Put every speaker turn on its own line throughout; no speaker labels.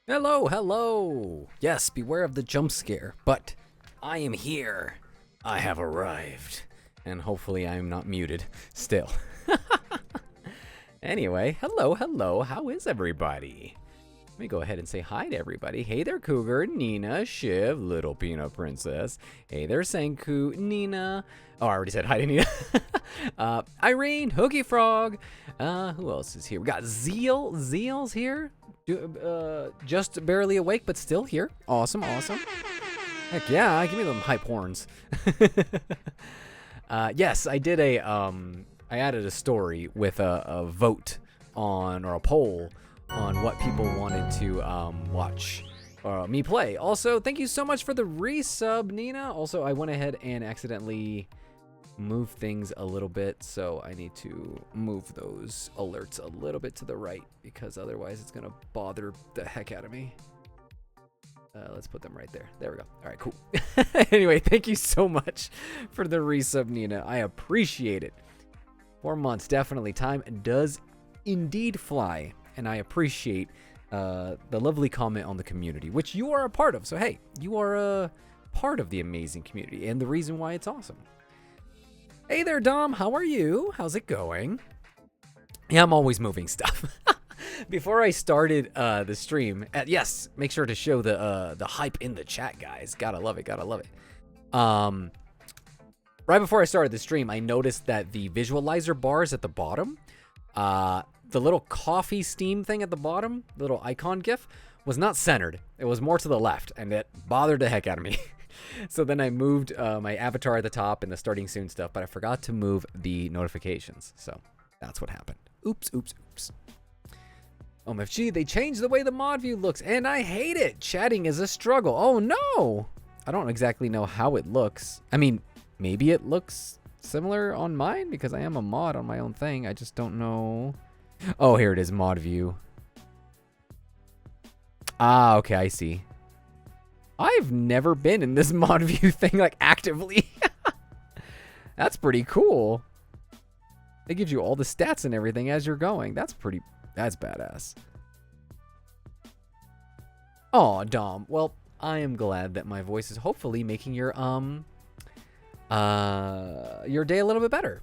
Hello, hello. Yes, beware of the jump scare, but I am here. I have arrived. And hopefully I am not muted still. Anyway, hello, hello. How is everybody? Let me go ahead and say hi to everybody. Hey there, Cougar, Nina, Shiv, Little Peanut Princess. Hey there, Senku, Nina. Oh, I already said hi to Nina. Irene, Hookie Frog. Who else is here? We got Zeal. Zeal's here. Just barely awake, but still here. Awesome, awesome. Heck yeah, give me them hype horns. Yes, I did I added a story with a vote on, or a poll on what people wanted to watch me play. Also, thank you so much for the resub, Nina. Also, I went ahead and accidentally moved things a little bit, so I need to move those alerts a little bit to the right because otherwise it's gonna bother the heck out of me. Let's put them right there. There we go. All right, cool. Anyway, thank you so much for the resub, Nina. I appreciate it. 4 months, definitely. Time does indeed fly, and I appreciate the lovely comment on the community, which you are a part of. So, hey, you are a part of the amazing community and the reason why it's awesome. Hey there, Dom. How are you? How's it going? Yeah, I'm always moving stuff. Before I started the stream, yes, make sure to show the hype in the chat, guys. Gotta love it, gotta love it. Right before I started the stream, I noticed that the visualizer bars at the bottom, the little coffee steam thing at the bottom, the little icon gif, was not centered. It was more to the left, and it bothered the heck out of me. So then I moved my avatar at the top and the starting soon stuff, but I forgot to move the notifications. So that's what happened. Oops, oops, oops. OMFG, they changed the way the mod view looks, and I hate it. Chatting is a struggle. Oh, no. I don't exactly know how it looks. I mean, maybe it looks similar on mine because I am a mod on my own thing. I just don't know. Oh, here it is, mod view. Ah, okay, I see. I've never been in this mod view thing, like, actively. That's pretty cool. It gives you all the stats and everything as you're going. That's badass. Aw, Dom. Well, I am glad that my voice is hopefully making your day a little bit better.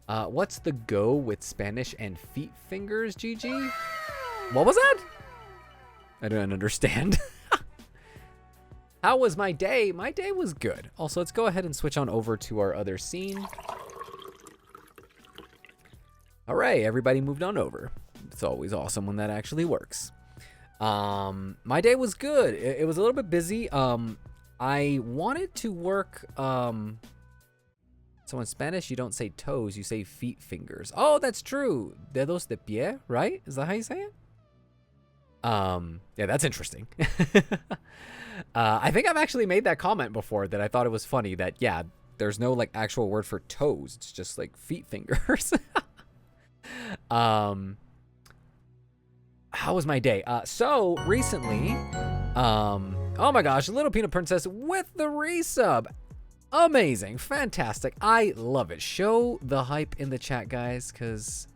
What's the go with Spanish and feet fingers, GG? What was that? I don't understand. How was my day? My day was good. Also, let's go ahead and switch on over to our other scene. Hooray, everybody moved on over. It's always awesome when that actually works. My day was good. It was a little bit busy. I wanted to work, so in Spanish, you don't say toes, you say feet fingers. Oh, that's true. Dedos de pie, right? Is that how you say it? Yeah, that's interesting. I think I've actually made that comment before that I thought it was funny that, yeah, there's no like actual word for toes. It's just like feet fingers. How was my day? So recently, oh my gosh, Little Peanut Princess with the resub. Amazing, fantastic. I love it. Show the hype in the chat, guys, because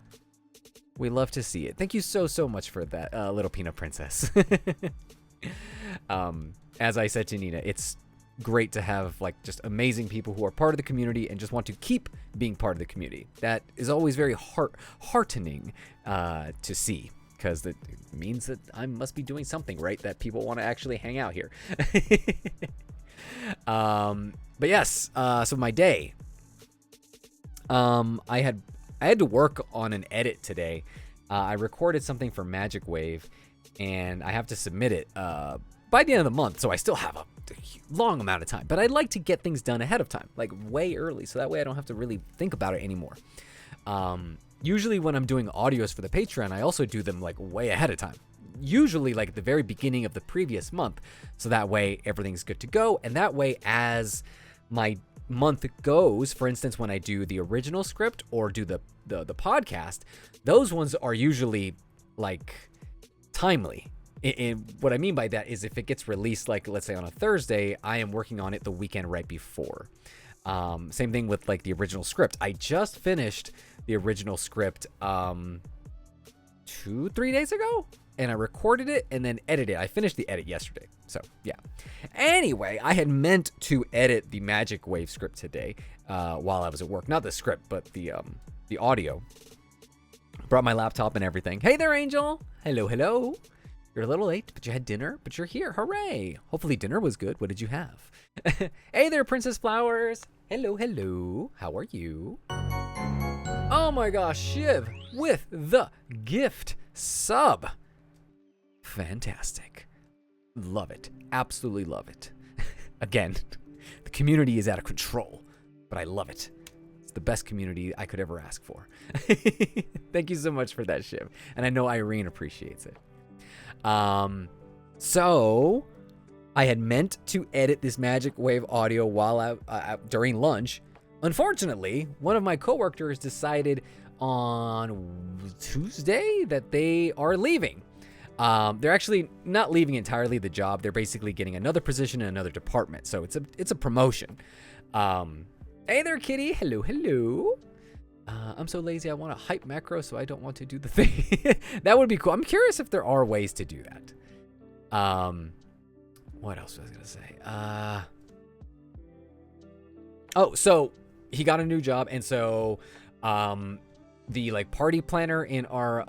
we love to see it. Thank you so much for that, Little Peanut Princess. As I said to Nina, it's great to have like just amazing people who are part of the community and just want to keep being part of the community. That is always very heartening to see, because it means that I must be doing something right, that people want to actually hang out here. But yes, so my day, I had to work on an edit today. I recorded something for Magic Wave, and I have to submit it by the end of the month, so I still have a long amount of time. But I'd like to get things done ahead of time, like way early, so that way I don't have to really think about it anymore. Usually when I'm doing audios for the Patreon, I also do them like way ahead of time. Usually like at the very beginning of the previous month, so that way everything's good to go. And that way, as my month goes, for instance, when I do the original script or do the podcast, those ones are usually like timely. And what I mean by that is if it gets released, like let's say on a Thursday, I am working on it the weekend right before. Same thing with like the original script. I just finished the original script 2-3 days ago, and I recorded it and then edited it. I finished the edit yesterday. So, yeah. Anyway, I had meant to edit the Magic Wave script today while I was at work. Not the script, but the audio. Brought my laptop and everything. Hey there, Angel. Hello, hello. You're a little late, but you had dinner, but you're here. Hooray. Hopefully dinner was good. What did you have? Hey there, Princess Flowers. Hello, hello. How are you? Oh my gosh, Shiv with the gift sub. Fantastic. Love it. Absolutely love it. Again, the community is out of control, but I love it. It's the best community I could ever ask for. Thank you so much for that, Shiv. And I know Irene appreciates it. So I had meant to edit this Magic Wave audio while during lunch. Unfortunately, one of my coworkers decided on Tuesday that they are leaving. They're actually not leaving entirely the job. They're basically getting another position in another department. So it's a promotion. Hey there, kitty. Hello, hello. I'm so lazy. I want to hype macro, so I don't want to do the thing. That would be cool. I'm curious if there are ways to do that. What else was I going to say? Oh, so he got a new job. And so, the like party planner in our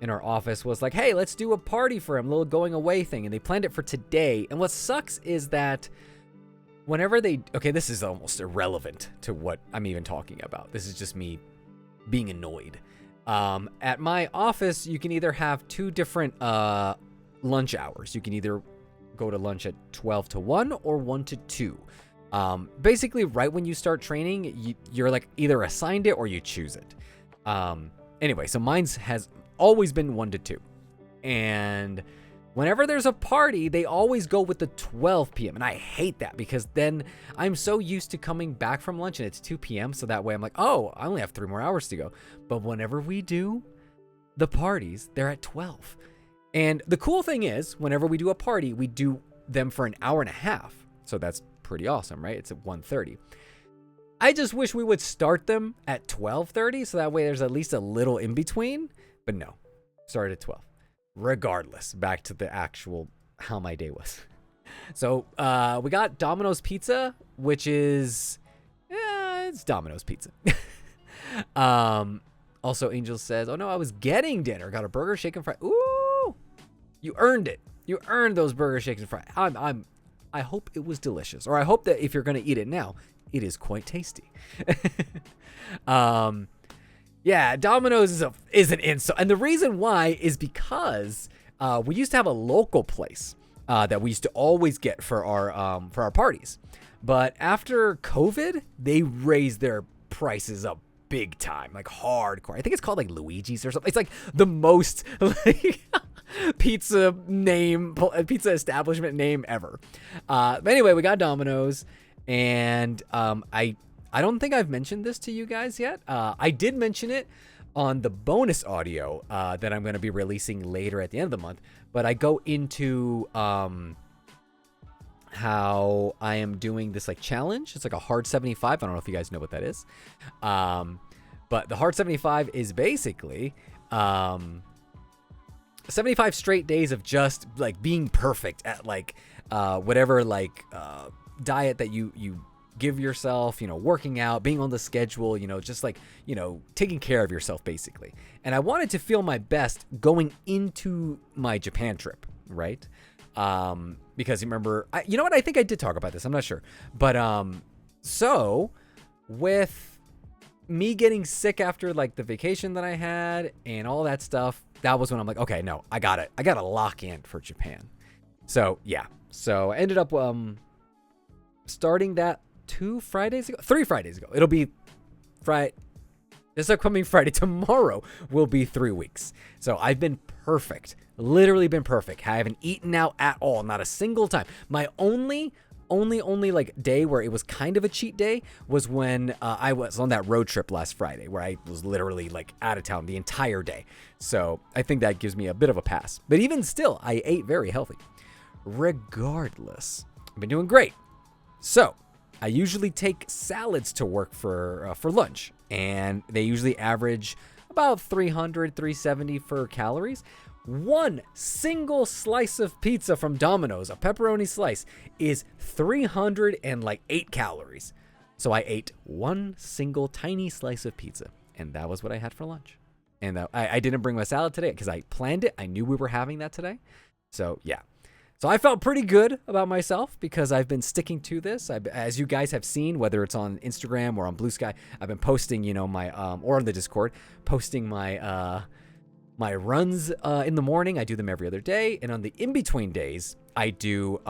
office was like, hey, let's do a party for him, a little going away thing. And they planned it for today. And what sucks is that whenever this is almost irrelevant to what I'm even talking about. This is just me being annoyed. At my office, you can either have two different lunch hours. You can either go to lunch at 12 to 1 or 1 to 2. Basically, right when you start training, you're like either assigned it or you choose it. Anyway, so mine's has always been 1 to 2. And whenever there's a party, they always go with the 12 p.m. And I hate that because then I'm so used to coming back from lunch and it's 2 p.m. So that way I'm like, oh, I only have 3 more hours to go. But whenever we do the parties, they're at 12. And the cool thing is, whenever we do a party, we do them for an hour and a half. So that's pretty awesome, right? It's at 1:30. I just wish we would start them at 12:30 so that way there's at least a little in between. But no, start at 12. Regardless, back to the actual how my day was. So we got Domino's Pizza, which is it's Domino's Pizza. Also, Angel says, "Oh no, I was getting dinner. Got a burger, shake and fry. Ooh, you earned it. You earned those burger, shakes and fry. I hope it was delicious, or I hope that if you're gonna eat it now, it is quite tasty." Yeah, Domino's is an insult. And the reason why is because we used to have a local place that we used to always get for our parties. But after COVID, they raised their prices up big time, like hardcore. I think it's called like Luigi's or something. It's like the most like pizza establishment name ever. But anyway, we got Domino's, and I don't think I've mentioned this to you guys yet. I did mention it on the bonus audio that I'm going to be releasing later at the end of the month. But I go into how I am doing this like challenge. It's like a hard 75. I don't know if you guys know what that is. But the hard 75 is basically 75 straight days of just like being perfect at like whatever like diet that you give yourself, working out, being on the schedule, just like, taking care of yourself basically. And I wanted to feel my best going into my Japan trip, right? Because remember, you know what? I think I did talk about this. I'm not sure. But so with me getting sick after like the vacation that I had and all that stuff, that was when I'm like, okay, no, I gotta lock in for Japan. So yeah. So I ended up starting that 3 Fridays ago. It'll be this upcoming Friday. Tomorrow will be 3 weeks. So I've been perfect. Literally been perfect. I haven't eaten out at all. Not a single time. My only like day where it was kind of a cheat day was when I was on that road trip last Friday where I was literally like out of town the entire day. So I think that gives me a bit of a pass. But even still, I ate very healthy. Regardless, I've been doing great. So I usually take salads to work for lunch, and they usually average about 370 for calories. one single slice of pizza from Domino's, a pepperoni slice, is 308 calories. So I ate one single tiny slice of pizza, and that was what I had for lunch. And I didn't bring my salad today because I planned it. I knew we were having that today. So yeah. So I felt pretty good about myself because I've been sticking to this. As you guys have seen, whether it's on Instagram or on Blue Sky, I've been posting, my or on the Discord, posting my my runs in the morning. I do them every other day, and on the in-between days, I do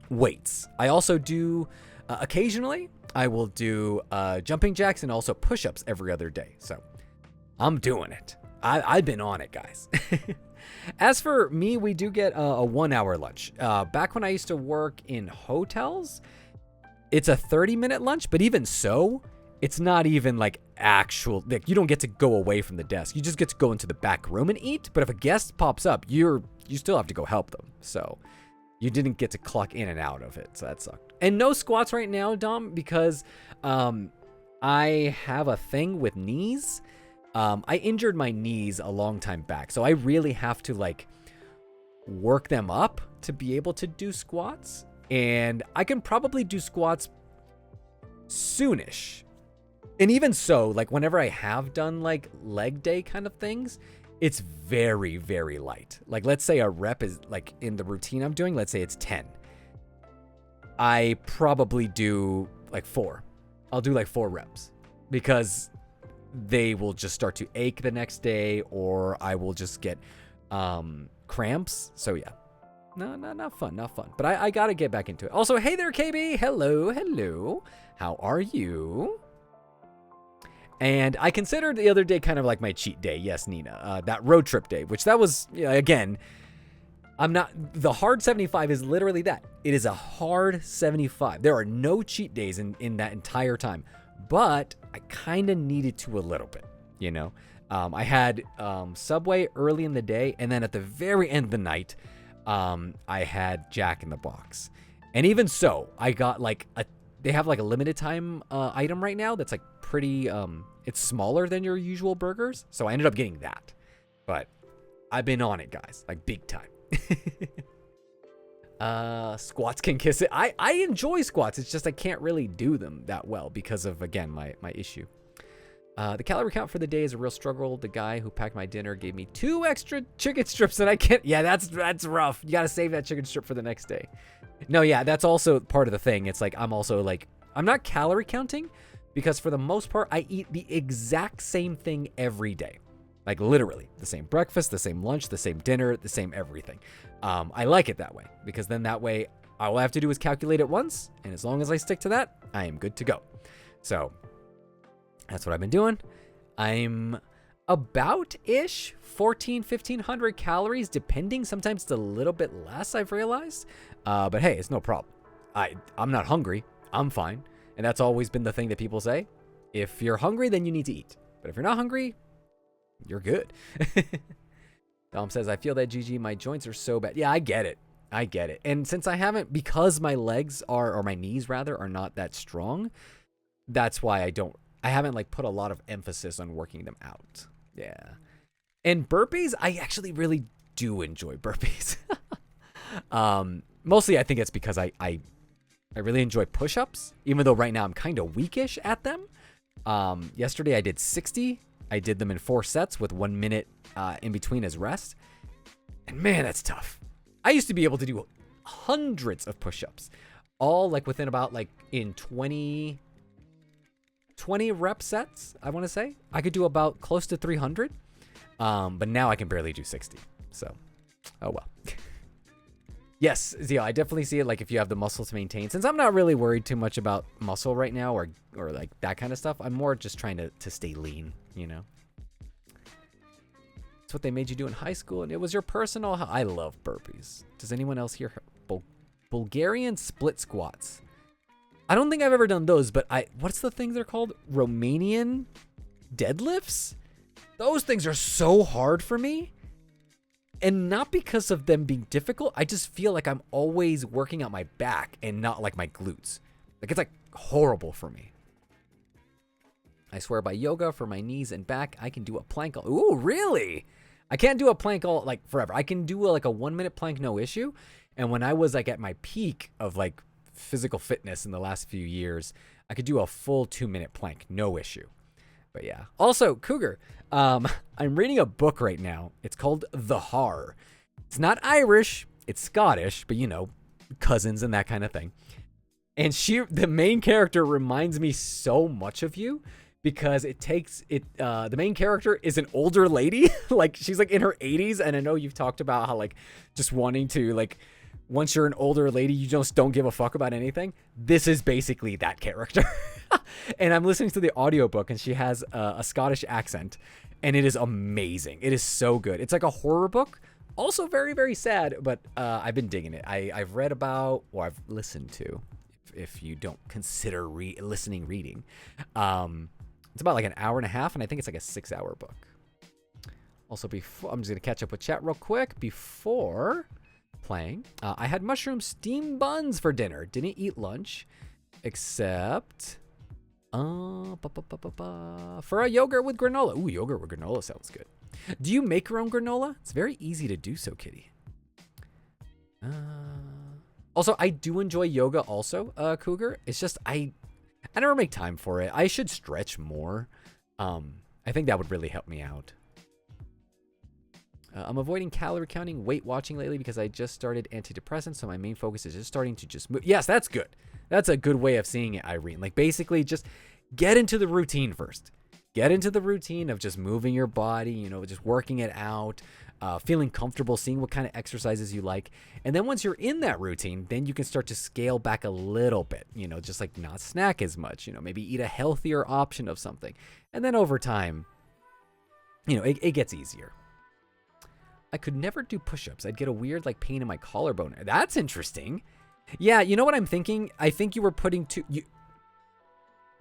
weights. I also do occasionally. I will do jumping jacks and also push-ups every other day. So I'm doing it. I've been on it, guys. As for me, we do get a 1 hour lunch. Back when I used to work in hotels, it's a 30-minute lunch, but even so, it's not even like actual, like you don't get to go away from the desk. You just get to go into the back room and eat. But if a guest pops up, you still have to go help them. So you didn't get to clock in and out of it. So that sucked. And no squats right now, Dom, because I have a thing with knees. I injured my knees a long time back, so I really have to like work them up to be able to do squats. And I can probably do squats soonish. And even so, like whenever I have done like leg day kind of things, it's very, very light. Like let's say a rep is like in the routine I'm doing, let's say it's 10. I probably do like 4. I'll do like 4 reps because they will just start to ache the next day, or I will just get cramps. So yeah, no, not fun. But I gotta get back into it. Also, hey there, KB. Hello. How are you? And I considered the other day kind of like my cheat day. Yes, Nina, that road trip day, which that was, again, the hard 75 is literally that. It is a hard 75. There are no cheat days in that entire time. But I kind of needed to a little bit, I had Subway early in the day, and then at the very end of the night, I had Jack in the Box. And even so, I got they have like a limited time item right now that's like pretty, it's smaller than your usual burgers. So I ended up getting that. But I've been on it, guys, like big time. Squats can kiss it. I enjoy squats. It's just I can't really do them that well because of, again, my issue. The calorie count for the day is a real struggle. The guy who packed my dinner gave me 2 extra chicken strips and I can't. Yeah, that's rough. You got to save that chicken strip for the next day. No, yeah, that's also part of the thing. It's like I'm also like, I'm not calorie counting because for the most part, I eat the exact same thing every day. Like literally the same breakfast, the same lunch, the same dinner, the same everything. I like it that way because then that way all I have to do is calculate it once. And as long as I stick to that, I am good to go. So that's what I've been doing. I'm about-ish 1,500 calories, depending. Sometimes it's a little bit less, I've realized. But hey, it's no problem. I'm not hungry. I'm fine. And that's always been the thing that people say. If you're hungry, then you need to eat. But if you're not hungry, you're good. Dom says, I feel that GG, my joints are so bad. Yeah, I get it. And since I haven't, because my legs are, or my knees rather, are not that strong, that's why I haven't like put a lot of emphasis on working them out. Yeah. And burpees, I actually really do enjoy burpees. Mostly I think it's because I really enjoy push-ups, even though right now I'm kind of weakish at them. Yesterday I did 60. I did them in 4 sets with 1 minute in between as rest. And man, that's tough. I used to be able to do hundreds of push-ups, all like within about like in 20 rep sets, I want to say. I could do about close to 300. But now I can barely do 60. So, oh well. Yes, yeah, I definitely see it like if you have the muscle to maintain. Since I'm not really worried too much about muscle right now or like that kind of stuff, I'm more just trying to stay lean, It's what they made you do in high school, and it was your personal. I love burpees. Does anyone else here? Bulgarian split squats. I don't think I've ever done those, but what's the thing they're called? Romanian deadlifts? Those things are so hard for me. And not because of them being difficult. I just feel like I'm always working out my back and not like my glutes. Like it's like horrible for me. I swear by yoga for my knees and back, I can do a plank. Ooh, really? I can't do a plank all like forever. I can do like a 1 minute plank, no issue. And when I was like at my peak of like physical fitness in the last few years, I could do a full 2 minute plank, no issue. But yeah. Also, Cougar, I'm reading a book right now. It's called The Har. It's not Irish, it's Scottish, but you know, cousins and that kind of thing. And the main character reminds me so much of you because the main character is an older lady. Like she's like in her 80s. And I know you've talked about how like just wanting to like, once you're an older lady, you just don't give a fuck about anything. This is basically that character. And I'm listening to the audiobook and she has a Scottish accent and it is amazing. It is so good. It's like a horror book. Also very, very sad, but I've been digging it. I've read about, or I've listened to, if you don't consider reading. It's about like an hour and a half, and I think it's like a 6-hour book. Also, I'm just going to catch up with chat real quick before playing. I had mushroom steam buns for dinner. Didn't eat lunch, except for a yogurt with granola. Ooh, yogurt with granola sounds good. Do you make your own granola? It's very easy to do so, kitty. Also, I do enjoy yoga also, Cougar. It's just I never make time for it. I should stretch more. I think that would really help me out. I'm avoiding calorie counting, weight watching lately because I just started antidepressants, so my main focus is just starting to just move. Yes, that's good. That's a good way of seeing it, Irene. Like basically just get into the routine first. Get into the routine of just moving your body, you know, just working it out, feeling comfortable, seeing what kind of exercises you like. And then once you're in that routine, then you can start to scale back a little bit, you know, just like not snack as much, you know, maybe eat a healthier option of something. And then over time, you know, it gets easier. I could never do push-ups. I'd get a weird like pain in my collarbone. That's interesting. Yeah, you know what I'm thinking? I think you were putting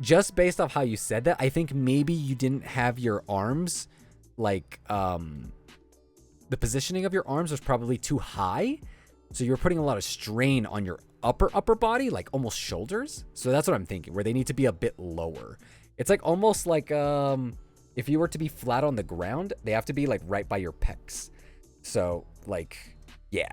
just based off how you said that, I think maybe you didn't have your arms, like, the positioning of your arms was probably too high. So you were putting a lot of strain on your upper body, like almost shoulders. So that's what I'm thinking, where they need to be a bit lower. It's like almost like, if you were to be flat on the ground, they have to be like right by your pecs. So like, yeah.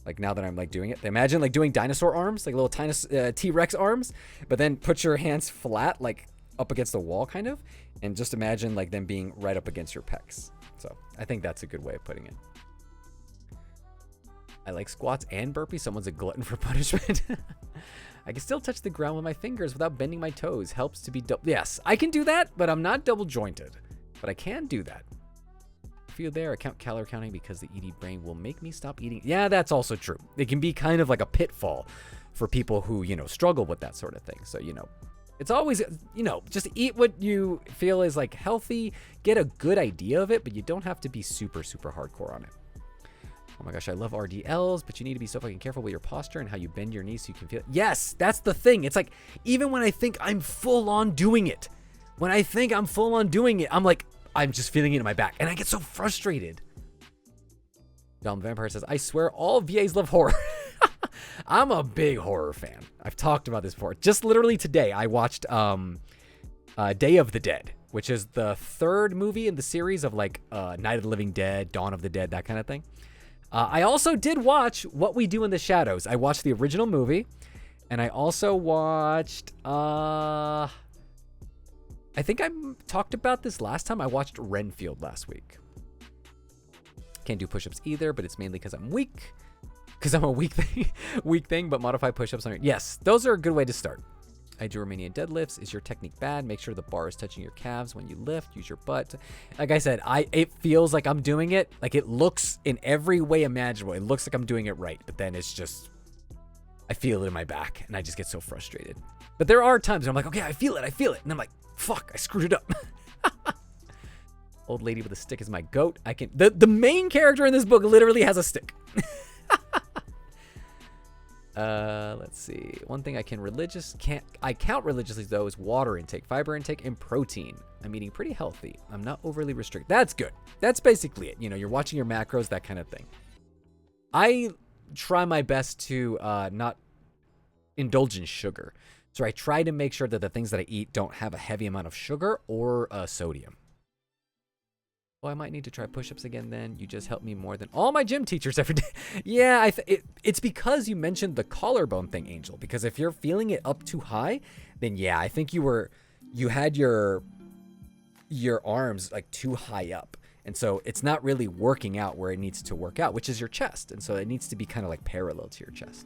Like now that I'm like doing it, imagine like doing dinosaur arms, like little tiny T-Rex arms, but then put your hands flat, like up against the wall kind of, and just imagine like them being right up against your pecs. So I think that's a good way of putting it. I like squats and burpees. Someone's a glutton for punishment. I can still touch the ground with my fingers without bending my toes. Helps to be yes, I can do that, but I'm not double jointed, but I can do that. Feel there, I count calorie counting because the ED brain will make me stop eating. Yeah, that's also true. It can be kind of like a pitfall for people who, you know, struggle with that sort of thing. So, you know, it's always, you know, just eat what you feel is like healthy, get a good idea of it, but you don't have to be super, super hardcore on it. Oh my gosh, I love RDLs, but you need to be so fucking careful with your posture and how you bend your knees so you can feel it. Yes, that's the thing. It's like, even when I think I'm full on doing it, I'm like, I'm just feeling it in my back, and I get so frustrated. Dom Vampire says, I swear all VAs love horror. I'm a big horror fan. I've talked about this before. Just literally today, I watched Day of the Dead, which is the third movie in the series of like Night of the Living Dead, Dawn of the Dead, that kind of thing. I also did watch What We Do in the Shadows. I watched the original movie, and I also watched... I think I talked about this last time. I watched Renfield last week. Can't do push-ups either, but it's mainly because I'm weak. Because I'm a weak thing, but modify push-ups. Yes, those are a good way to start. I do Romanian deadlifts. Is your technique bad? Make sure the bar is touching your calves when you lift. Use your butt. Like I said, it feels like I'm doing it. Like it looks in every way imaginable. It looks like I'm doing it right, but then it's just, I feel it in my back, and I just get so frustrated. But there are times where I'm like, okay, I feel it. And I'm like, fuck, I screwed it up. Old lady with a stick is my goat. The main character in this book literally has a stick. Let's see. One thing I count religiously though is water intake, fiber intake, and protein. I'm eating pretty healthy. I'm not overly restricted. That's good. That's basically it. You know, you're watching your macros, that kind of thing. I try my best to not indulge in sugar. So I try to make sure that the things that I eat don't have a heavy amount of sugar or sodium. Oh, I might need to try push-ups again then. You just helped me more than all my gym teachers every day. Yeah, it's because you mentioned the collarbone thing, Angel. Because if you're feeling it up too high, then yeah, I think you had your arms like too high up. And so it's not really working out where it needs to work out, which is your chest. And so it needs to be kind of like parallel to your chest.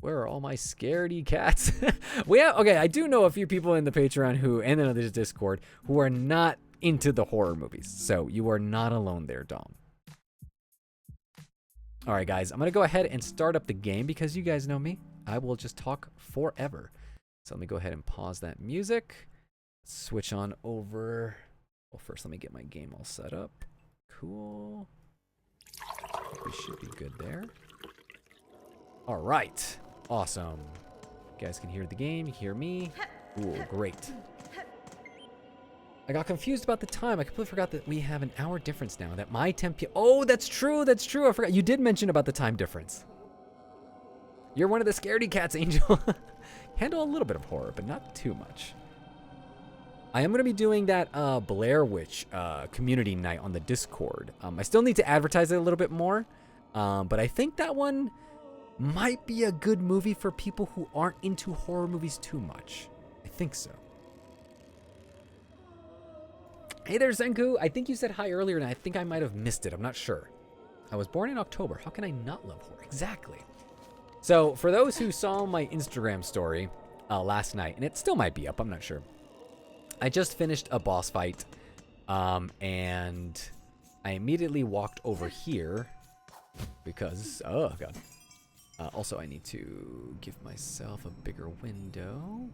Where are all my scaredy cats? Okay, I do know a few people in the Patreon and then there's Discord, who are not into the horror movies. So you are not alone there, Dom. All right, guys, I'm going to go ahead and start up the game because you guys know me. I will just talk forever. So let me go ahead and pause that music. Switch on over. Well, first, let me get my game all set up. Cool. We should be good there. All right. Awesome. You guys can hear the game. You hear me. Ooh, great. I got confused about the time. I completely forgot that we have an hour difference now. That my 10 p.m. Oh, that's true. That's true. I forgot. You did mention about the time difference. You're one of the scaredy cats, Angel. Handle a little bit of horror, but not too much. I am going to be doing that Blair Witch community night on the Discord. I still need to advertise it a little bit more, but I think that one might be a good movie for people who aren't into horror movies too much. I think so. Hey there, Zenku. I think you said hi earlier, and I think I might have missed it. I'm not sure. I was born in October. How can I not love horror? Exactly. So, for those who saw my Instagram story last night, and it still might be up, I'm not sure. I just finished a boss fight, and I immediately walked over here because, oh god. Also, I need to give myself a bigger window.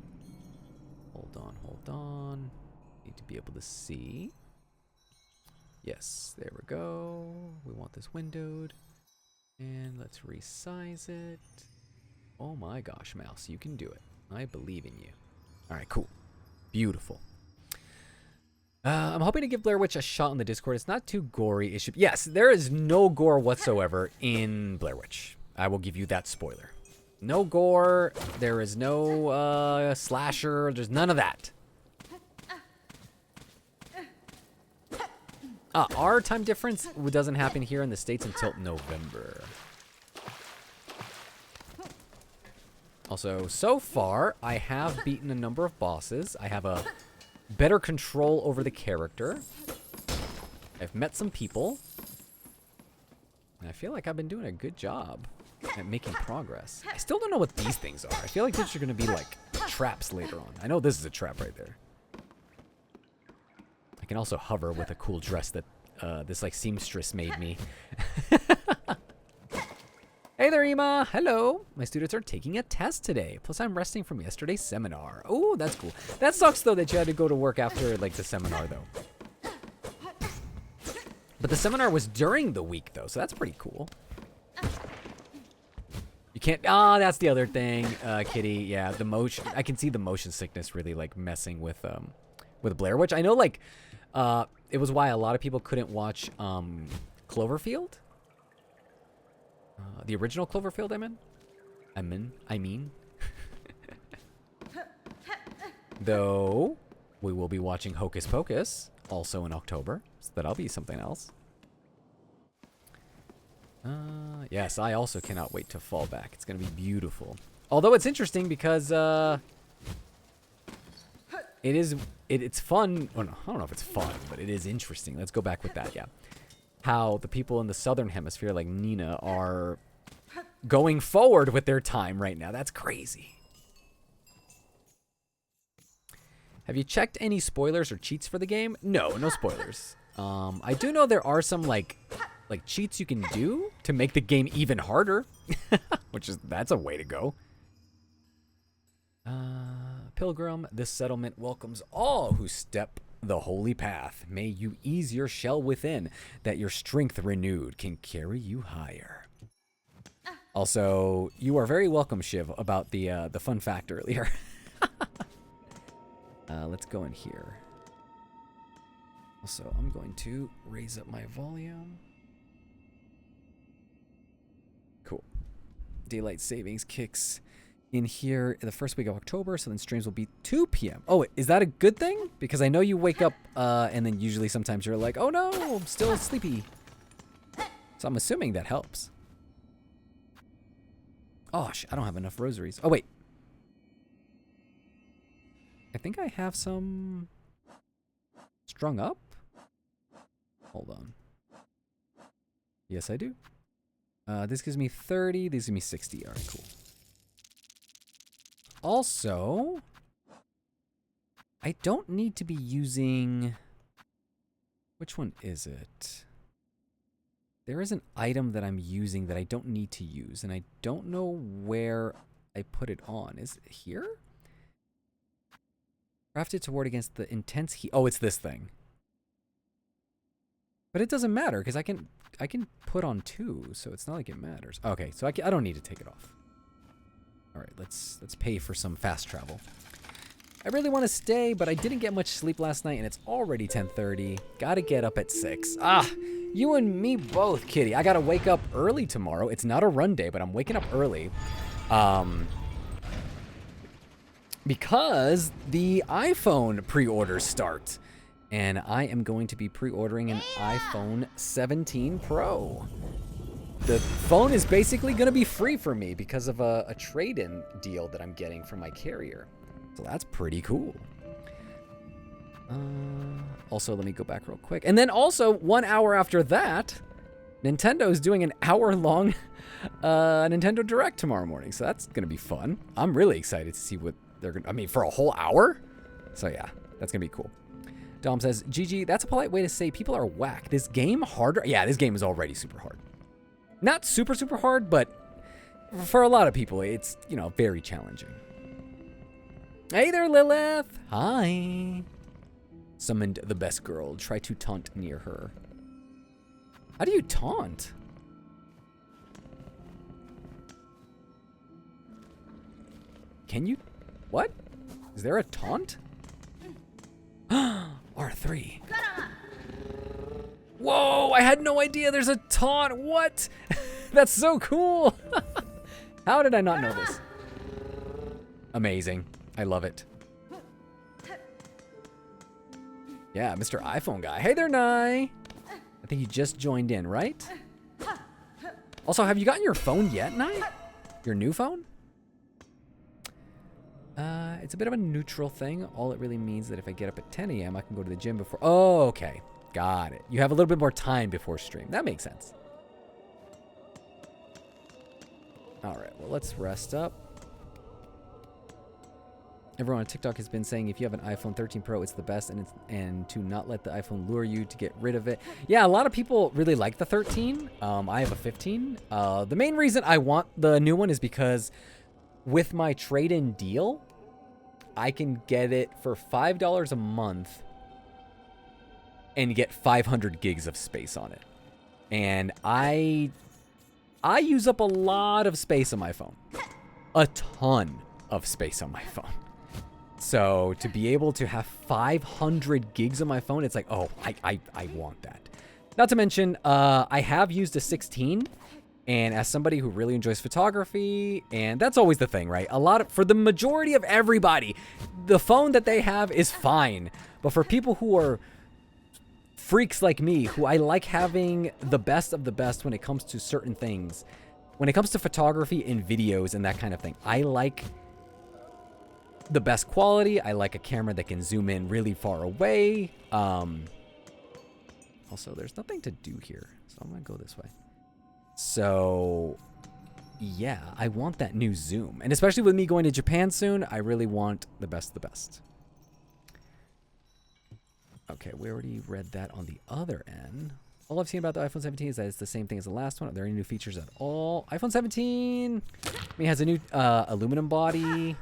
Hold on. Need to be able to see. Yes, there we go. We want this windowed. And let's resize it. Oh my gosh, mouse, you can do it. I believe in you. All right, cool. Beautiful. I'm hoping to give Blair Witch a shot on the Discord. It's not too gory. Yes, there is no gore whatsoever in Blair Witch. I will give you that spoiler. No gore. There is no slasher. There's none of that. Our time difference doesn't happen here in the States until November. Also, so far, I have beaten a number of bosses. I have a better control over the character. I've met some people. And I feel like I've been doing a good job at making progress. I still don't know what these things are. I feel like these are going to be like traps later on. I know this is a trap right there. I can also hover with a cool dress that this like seamstress made me. Hey there, Ema. Hello. My students are taking a test today. Plus, I'm resting from yesterday's seminar. Oh, that's cool. That sucks, though, that you had to go to work after like the seminar, though. But the seminar was during the week, though, so that's pretty cool. You can't... Ah, that's the other thing, Kitty. Yeah, the motion... I can see the motion sickness really, like, messing with Blair Witch. I know, like, it was why a lot of people couldn't watch Cloverfield. The original Cloverfield, I mean. Though, we will be watching Hocus Pocus, also in October, so that'll be something else. Yes, I also cannot wait to fall back. It's going to be beautiful. Although it's interesting because, it's fun. Oh, no, I don't know if it's fun, but it is interesting. Let's go back with that, yeah. How the people in the southern hemisphere, like Nina, are going forward with their time right now. That's crazy. Have you checked any spoilers or cheats for the game? No, no spoilers. I do know there are some like cheats you can do to make the game even harder, that's a way to go. Pilgrim, this settlement welcomes all who step the holy path. May you ease your shell within, that your strength renewed can carry you higher. Also, you are very welcome, Shiv, about the fun fact earlier. Let's go in here. Also, I'm going to raise up my volume. Cool. Daylight savings kicks in here in the first week of October, so then streams will be 2 p.m. Oh, is that a good thing? Because I know you wake up and then usually sometimes you're like, oh no, I'm still sleepy. So I'm assuming that helps. Oh, I don't have enough rosaries. Oh, wait. I think I have some strung up. Hold on. Yes, I do. This gives me 30. This gives me 60. All right, cool. Also, I don't need to be using... Which one is it? There is an item that I'm using that I don't need to use, and I don't know where I put it on. Is it here? Crafted to ward against the intense heat. Oh, it's this thing. But it doesn't matter, because I can put on 2, so it's not like it matters. Okay, so I don't need to take it off. All right, let's pay for some fast travel. I really want to stay, but I didn't get much sleep last night, and it's already 10:30. Gotta get up at 6. Ah, you and me both, kitty. I gotta wake up early tomorrow. It's not a run day, but I'm waking up early. Because the iPhone pre-orders start. And I am going to be pre-ordering an iPhone 17 Pro. The phone is basically going to be free for me because of a trade-in deal that I'm getting from my carrier. So that's pretty cool. Also, let me go back real quick. And then also, 1 hour after that, Nintendo is doing an hour-long Nintendo Direct tomorrow morning. So that's going to be fun. I'm really excited to see what they're going to... I mean, for a whole hour? So yeah, that's going to be cool. Dom says, GG, that's a polite way to say people are whack. This game harder? Yeah, this game is already super hard. Not super, super hard, but for a lot of people, it's, you know, very challenging. Hey there, Lilith. Hi. Summoned the best girl. Try to taunt near her. How do you taunt? Can you? What? Is there a taunt? R3. Whoa, I had no idea there's a taunt. What? That's so cool. How did I not know this? Amazing. I love it. Yeah, Mr. iPhone guy. Hey there, Nye. I think you just joined in, right? Also, have you gotten your phone yet, Nye? Your new phone? It's a bit of a neutral thing. All it really means that if I get up at 10 a.m., I can go to the gym before... Oh, okay. Got it. You have a little bit more time before stream. That makes sense. All right, well, let's rest up. Everyone on TikTok has been saying if you have an iPhone 13 Pro, it's the best, and to not let the iPhone lure you to get rid of it. Yeah, a lot of people really like the 13. I have a 15. The main reason I want the new one is because with my trade-in deal, I can get it for $5 a month and get 500 gigs of space on it. And I use up a lot of space on my phone. A ton of space on my phone. So to be able to have 500 gigs on my phone, it's like, oh, I want that. Not to mention, I have used a 16, and as somebody who really enjoys photography, and that's always the thing, right? For the majority of everybody, the phone that they have is fine. But for people who are freaks like me, who I like having the best of the best when it comes to certain things, when it comes to photography and videos and that kind of thing, I like the best quality. I like a camera that can zoom in really far away. Also, there's nothing to do here, so I'm gonna go this way. So yeah, I want that new zoom, and especially with me going to Japan soon, I really want the best of the best. Okay, we already read that on the other end. All I've seen about the iPhone 17 is that it's the same thing as the last one. Are there any new features at all? iPhone 17, it has a new aluminum body.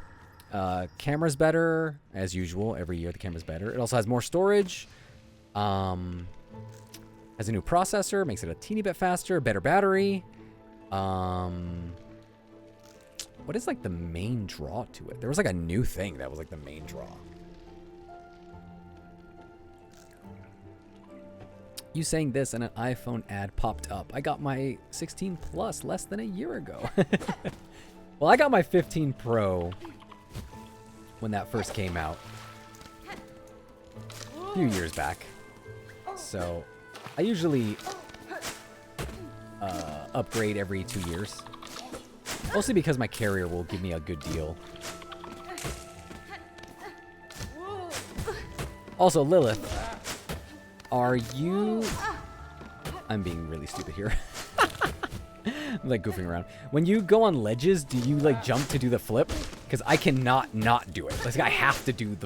Camera's better, as usual. Every year the camera's better. It also has more storage. Has a new processor, makes it a teeny bit faster, better battery. What is like the main draw to it? There was like a new thing that was like the main draw. You saying this and an iPhone ad popped up. I got my 16 Plus less than a year ago. Well, I got my 15 Pro when that first came out. A few years back. So, I usually upgrade every 2 years. Mostly because my carrier will give me a good deal. Also, Lilith, are you... I'm being really stupid here. I'm like goofing around. When you go on ledges, do you like jump to do the flip? Because I cannot not do it. Like, I have to do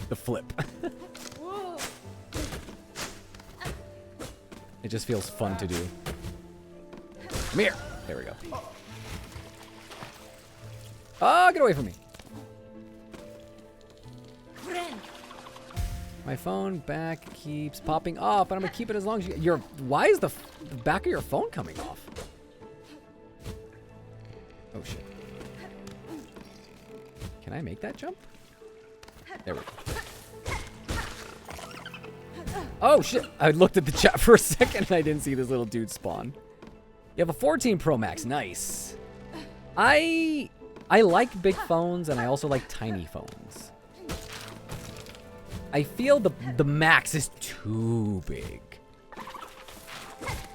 the flip. It just feels fun to do. Come here. There we go. Oh, get away from me. My phone back keeps popping off, and I'm gonna keep it as long as you... Why is the back of your phone coming off? Oh, shit. Can I make that jump? There we go. Oh, shit. I looked at the chat for a second, and I didn't see this little dude spawn. You have a 14 Pro Max. Nice. I like big phones, and I also like tiny phones. I feel the Max is too big.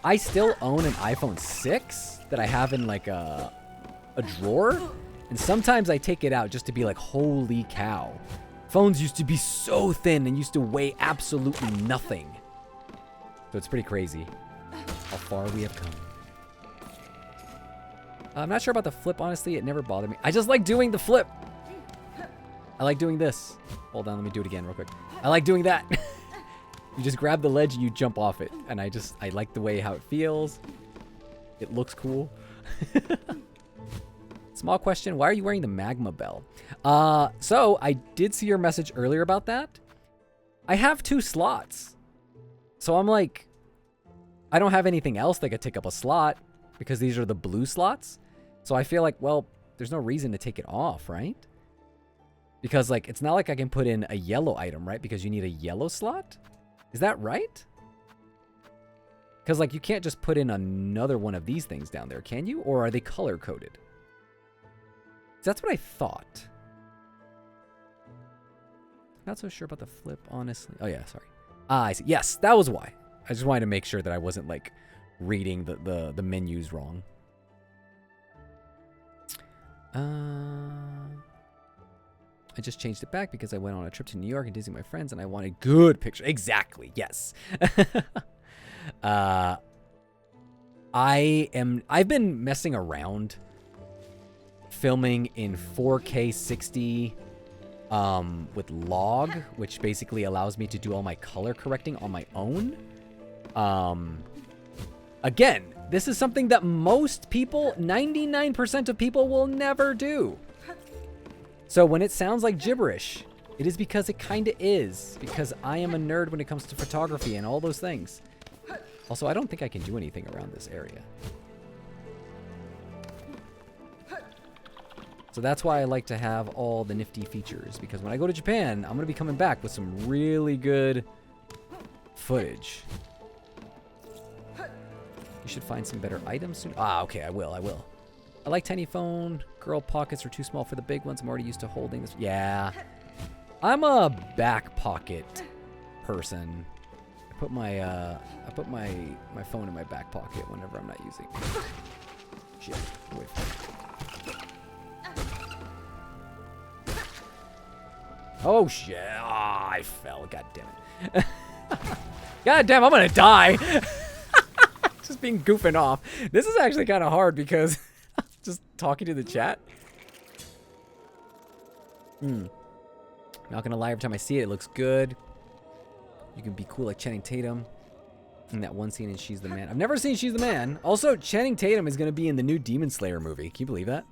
I still own an iPhone 6 that I have in like a drawer. And sometimes I take it out just to be like, holy cow. Phones used to be so thin and used to weigh absolutely nothing. So it's pretty crazy how far we have come. I'm not sure about the flip, honestly. It never bothered me. I just like doing the flip. I like doing this. Hold on, let me do it again real quick. I like doing that. You just grab the ledge and you jump off it. And I like the way how it feels. It looks cool. Small question, why are you wearing the magma bell? So I did see your message earlier about that. I have 2 slots. So I'm like, I don't have anything else that could take up a slot because these are the blue slots. So I feel like, well, there's no reason to take it off, right? Because, like, it's not like I can put in a yellow item, right? Because you need a yellow slot? Is that right? Because, like, you can't just put in another one of these things down there, can you? Or are they color-coded? That's what I thought. Not so sure about the flip, honestly. Oh, yeah, sorry. Ah, I see. Yes, that was why. I just wanted to make sure that I wasn't, like, reading the menus wrong. I just changed it back because I went on a trip to New York and Disney with my friends and I wanted good pictures. Exactly. Yes. I've been messing around filming in 4K 60 with log, which basically allows me to do all my color correcting on my own. Again, this is something that most people, 99% of people, will never do. So when it sounds like gibberish, it is because it kind of is. Because I am a nerd when it comes to photography and all those things. Also, I don't think I can do anything around this area. So that's why I like to have all the nifty features. Because when I go to Japan, I'm going to be coming back with some really good footage. You should find some better items soon. Ah, okay, I will. I like tiny phone. Girl pockets are too small for the big ones. I'm already used to holding this. Yeah. I'm a back pocket person. I put my phone in my back pocket whenever I'm not using it. Shit. Wait. Oh shit. Ah, I fell. God damn it. God damn, I'm gonna die. Just being goofing off. This is actually kind of hard because just talking to the chat. Not gonna lie, every time I see it, it looks good. You can be cool like Channing Tatum in that one scene in She's the Man. I've never seen She's the Man. Also, Channing Tatum is gonna be in the new Demon Slayer movie. Can you believe that?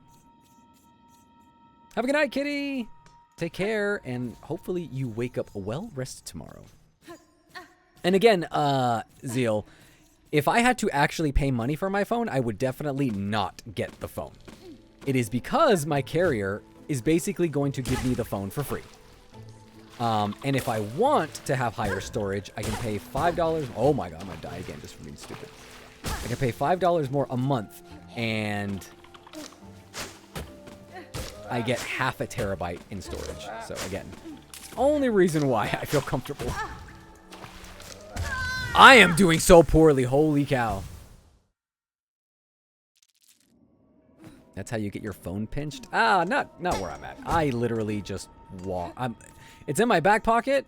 Have a good night, kitty. Take care, and hopefully you wake up well rested tomorrow. And again, Zeal, if I had to actually pay money for my phone, I would definitely not get the phone. It is because my carrier is basically going to give me the phone for free. And if I want to have higher storage, I can pay $5. Oh my god, I'm gonna die again just for being stupid. I can pay $5 more a month, and I get half a terabyte in storage. So again, only reason why I feel comfortable. I am doing so poorly. Holy cow. That's how you get your phone pinched? Ah, not where I'm at. I literally just walk. It's in my back pocket,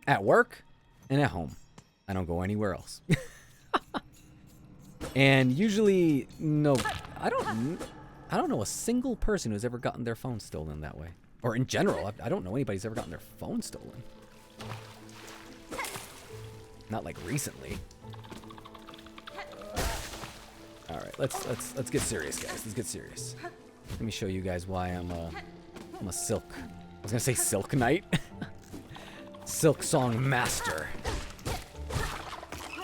at work, and at home. I don't go anywhere else. And usually, no, I don't know a single person who's ever gotten their phone stolen that way. Or in general, I don't know anybody who's ever gotten their phone stolen. Not like recently. All right, let's get serious, guys. Let's get serious. Let me show you guys why I'm a silk. I was gonna say silk knight. Sillksong master.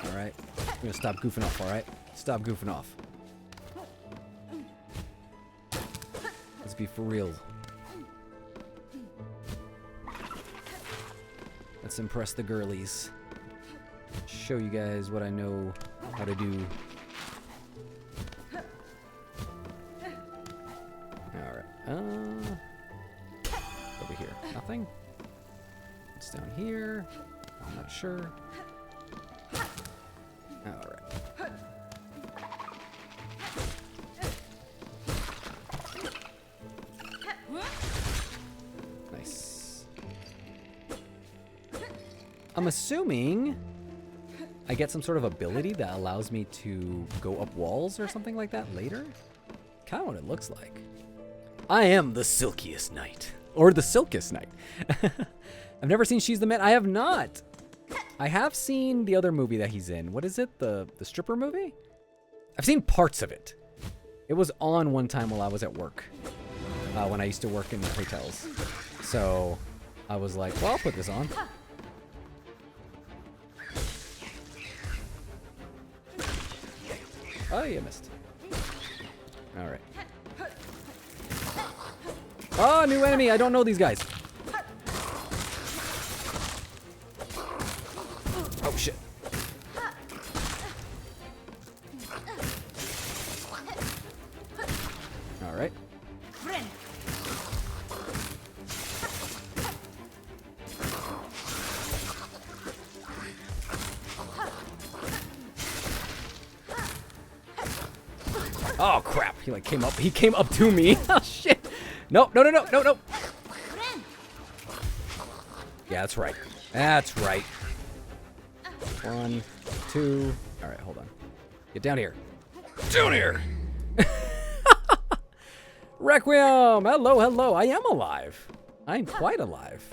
All right, I'm gonna stop goofing off. All right, stop goofing off. Let's be for real. Let's impress the girlies. Show you guys what I know how to do. Alright, over here. Nothing? It's down here. I'm not sure. Alright. Nice. I'm assuming I get some sort of ability that allows me to go up walls or something like that later. Kind of what it looks like. I am the silkiest knight. Or the silkest knight. I've never seen She's the Man. I have not. I have seen the other movie that he's in. What is it? The stripper movie? I've seen parts of it. It was on one time while I was at work. When I used to work in hotels. So I was like, well, I'll put this on. Oh, you missed. All right. Oh, new enemy. I don't know these guys. Oh, shit. All right. Oh, crap. He like came up. He came up to me. Oh, shit. No. Yeah, that's right. That's right. 1, 2. All right, hold on. Get down here. Down here. Requiem. Hello. I am alive. I'm quite alive.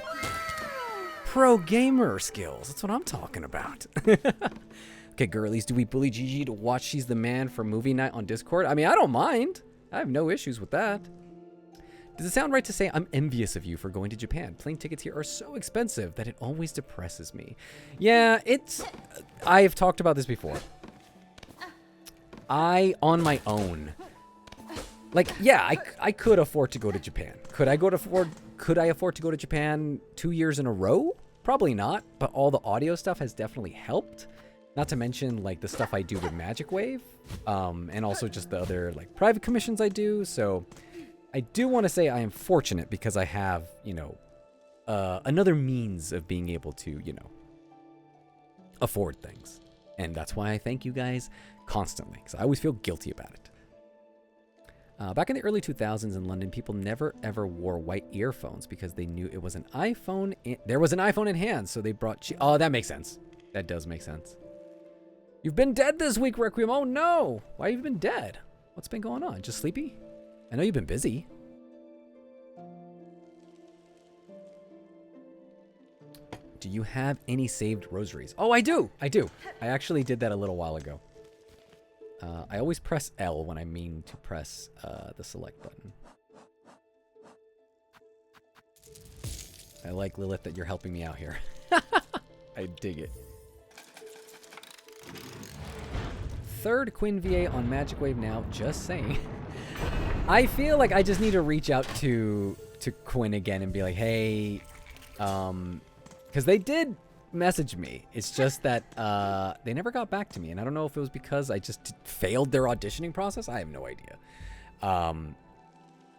ProGamer skills. That's what I'm talking about. Okay, girlies, do we bully Gigi to watch She's the Man for movie night on Discord? I mean, I don't mind. I have no issues with that. Does it sound right to say I'm envious of you for going to Japan? Plane tickets here are so expensive that it always depresses me. Yeah, I've talked about this before. On my own, like, yeah, I could afford to go to Japan. Could I afford to go to Japan 2 years in a row? Probably not, but all the audio stuff has definitely helped. Not to mention, like, the stuff I do with Magic Wave, and also just the other, like, private commissions I do, so I do want to say I am fortunate because I have, another means of being able to, afford things. And that's why I thank you guys constantly, because I always feel guilty about it. Back in the early 2000s in London, people never ever wore white earphones because they knew it was an iPhone. There was an iPhone in hand, so they brought... Oh, that makes sense. That does make sense. You've been dead this week, Requiem. Oh, no. Why have you been dead? What's been going on? Just sleepy? I know you've been busy. Do you have any saved rosaries? Oh, I do. I actually did that a little while ago. I always press L when I mean to press the select button. I like, Lilith, that you're helping me out here. I dig it. Third Quinn VA on Magic Wave now, just saying. I feel like I just need to reach out to Quinn again and be like, hey, because they did message me. It's just that they never got back to me, and I don't know if it was because I just failed their auditioning process. I have no idea.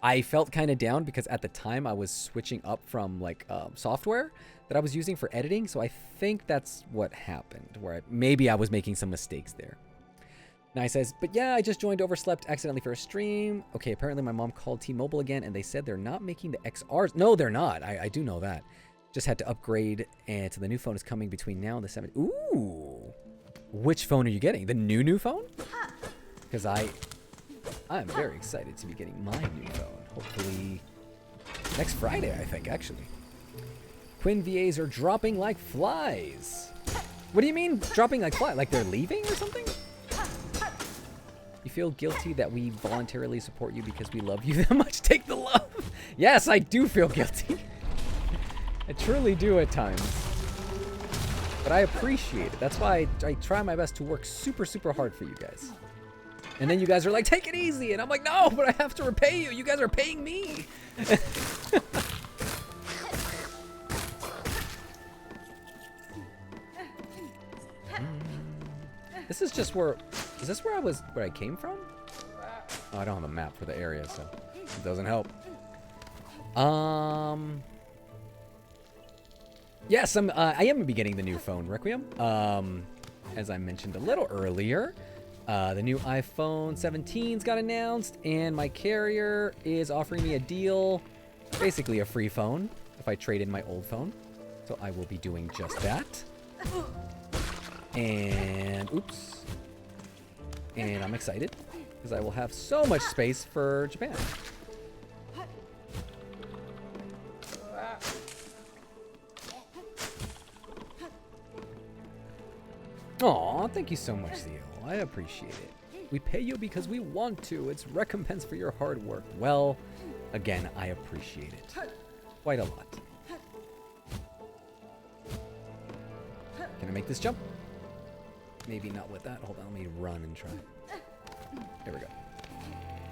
I felt kind of down because at the time I was switching up from like software that I was using for editing. So I think that's what happened, where maybe I was making some mistakes there. Now he says, but yeah, I just joined Overslept accidentally for a stream. Okay, apparently my mom called T-Mobile again and they said they're not making the XRs. No, they're not. I do know that. Just had to upgrade, and so the new phone is coming between now and the 7th. Ooh. Which phone are you getting? The new phone? Because I'm very excited to be getting my new phone. Hopefully next Friday, I think, actually. Quinn VAs are dropping like flies. What do you mean dropping like flies? Like they're leaving or something? You feel guilty that we voluntarily support you because we love you that much? Take the love. Yes, I do feel guilty. I truly do at times. But I appreciate it. That's why I try my best to work super, super hard for you guys. And then you guys are like, take it easy. And I'm like, no, but I have to repay you. You guys are paying me. This is just where... Is this where I came from? Oh, I don't have a map for the area, so it doesn't help. Yes, I am going to be getting the new phone, Requiem. As I mentioned a little earlier, the new iPhone 17's got announced, and my carrier is offering me a deal, basically a free phone, if I trade in my old phone. So I will be doing just that. And, oops. And I'm excited, because I will have so much space for Japan. Aw, thank you so much, Theo. I appreciate it. We pay you because we want to. It's recompense for your hard work. Well, again, I appreciate it. Quite a lot. Can I make this jump? Maybe not with that. Hold on, let me run and try. There we go.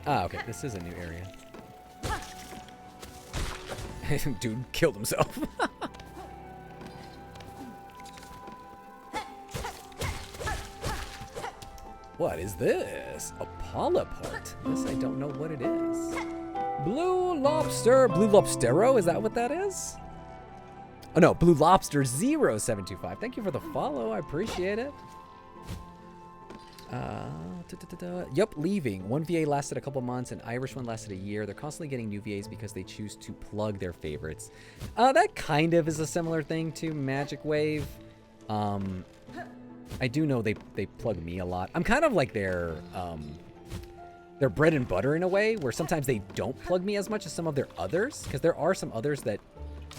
Ah, okay, this is a new area. Dude killed himself. What is this? A polypart. This I don't know what it is. Blue Lobster. Blue Lobstero? Is that what that is? Oh no, Blue Lobster 0725. Thank you for the follow. I appreciate it. Yup, leaving. One VA lasted a couple months, an Irish one lasted a year. They're constantly getting new VAs because they choose to plug their favorites. That kind of is a similar thing to Magic Wave. I do know they plug me a lot. I'm kind of like their bread and butter in a way, where sometimes they don't plug me as much as some of their others, because there are some others that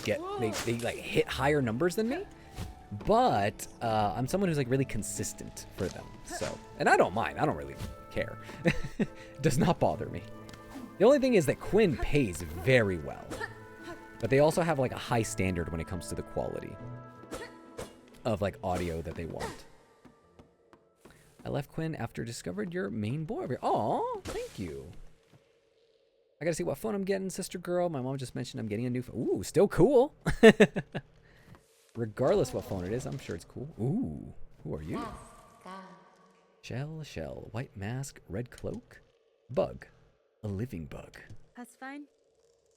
they like hit higher numbers than me. But I'm someone who's like really consistent for them. So, and I don't mind. I don't really care. It does not bother me. The only thing is that Quinn pays very well, but they also have like a high standard when it comes to the quality of like audio that they want. I left Quinn after discovered your main boy. Aw, thank you. I gotta see what phone I'm getting, sister girl. My mom just mentioned I'm getting a new phone. Ooh, still cool. Regardless what phone it is, I'm sure it's cool. Ooh, who are you? Shell, white mask, red cloak. Bug, a living bug.
That's fine.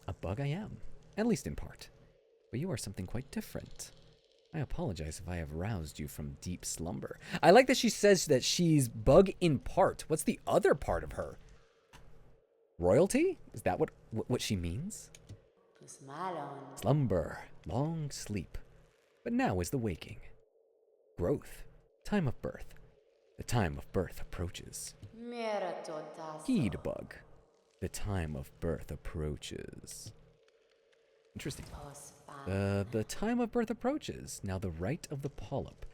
A bug I am, at least in part. But you are something quite different. I apologize if I have roused you from deep slumber. I like that she says that she's bug in part. What's the other part of her? Royalty? Is that what she means? Slumber, long sleep. But now is the waking. Growth, time of birth. The time of birth approaches. Heed, bug. The time of birth approaches. Interesting. The time of birth approaches. Now the right of the polyp.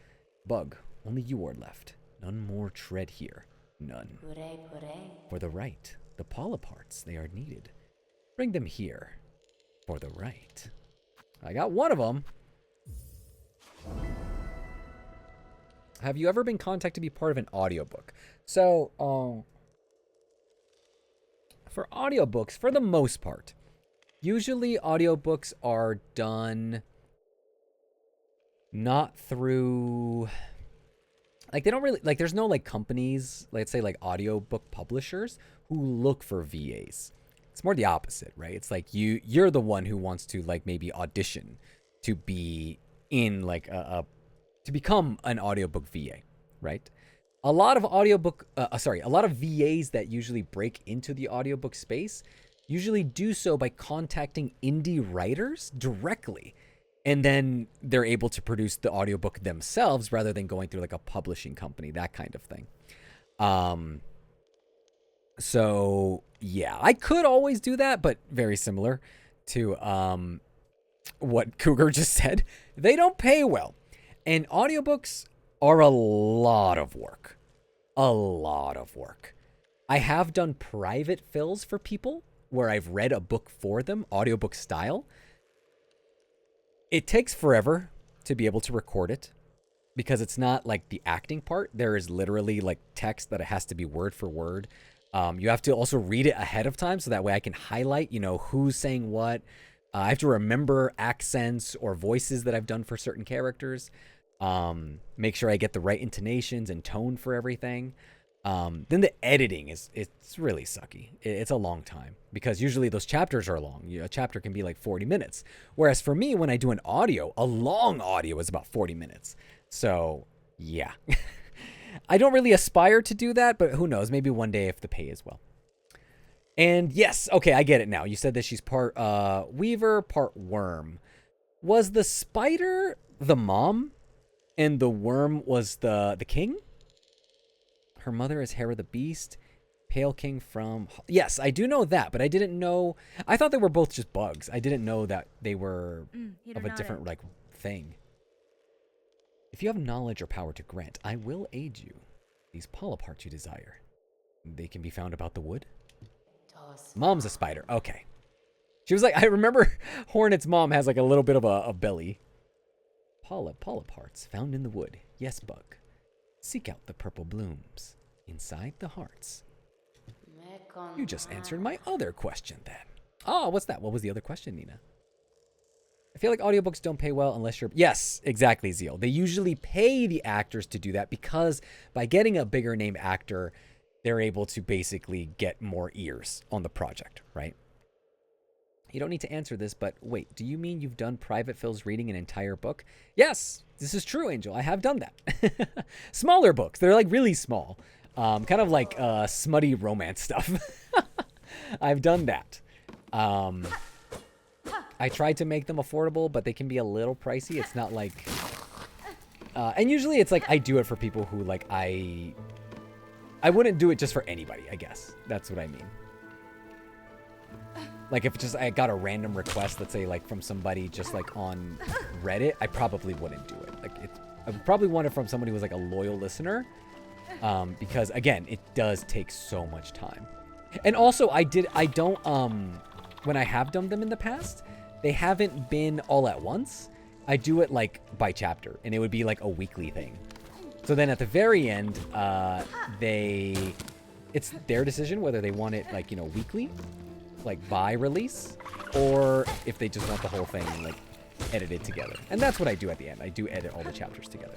Bug, only you are left. None more tread here. None. For the right, the polyp hearts, they are needed. Bring them here. For the right. I got one of them. Have you ever been contacted to be part of an audiobook? So, for audiobooks, for the most part, usually audiobooks are done not through, like, they don't really, like, there's no, like, companies, let's say, like, audiobook publishers who look for VAs. It's more the opposite, right? It's like you're the one who wants to like maybe audition to be in like to become an audiobook VA, right? A lot of a lot of VAs that usually break into the audiobook space usually do so by contacting indie writers directly. And then they're able to produce the audiobook themselves rather than going through like a publishing company, that kind of thing. So yeah, I could always do that, but very similar to what Cougar just said. They don't pay well. And audiobooks are a lot of work. A lot of work. I have done private fills for people where I've read a book for them, audiobook style. It takes forever to be able to record it because it's not like the acting part. There is literally like text that it has to be word for word. You have to also read it ahead of time so that way I can highlight, who's saying what. I have to remember accents or voices that I've done for certain characters. Make sure I get the right intonations and tone for everything. Then the editing it's really sucky. It's a long time because usually those chapters are long. A chapter can be like 40 minutes. Whereas for me, when I do a long audio is about 40 minutes. So yeah, I don't really aspire to do that, but who knows? Maybe one day if the pay is well. And yes, okay, I get it now. You said that she's part weaver, part worm. Was the spider the mom and the worm was the king? Her mother is Hera the Beast. Pale King from... Yes, I do know that, but I didn't know... I thought they were both just bugs. I didn't know that they were of a different, like, thing. If you have knowledge or power to grant, I will aid you. These polyparts you desire. They can be found about the wood. Mom's a spider. Okay. She was like... I remember Hornet's mom has, like, a little bit of a belly. Polyparts found in the wood. Yes, bug. Seek out the purple blooms inside the hearts. You just answered my other question then. Oh, what's that? What was the other question, Nina? I feel like audiobooks don't pay well unless you're... Yes, exactly, Zeal. They usually pay the actors to do that because by getting a bigger name actor, they're able to basically get more ears on the project, right? You don't need to answer this, but wait, do you mean you've done private fills reading an entire book? Yes, this is true, Angel. I have done that. Smaller books. They're like really small. Kind of like smutty romance stuff. I've done that. I tried to make them affordable, but they can be a little pricey. It's not like... and usually it's like I do it for people who like I wouldn't do it just for anybody, I guess. That's what I mean. Like if just I got a random request, let's say like from somebody just like on Reddit, I probably wouldn't do it. Like I would probably want it from somebody who was like a loyal listener, because again, it does take so much time. And also I don't when I have done them in the past, they haven't been all at once. I do it like by chapter, and it would be like a weekly thing. So then at the very end, it's their decision whether they want it like weekly, like by release, or if they just want the whole thing like edited together. And that's what I do at the end. I do edit all the chapters together.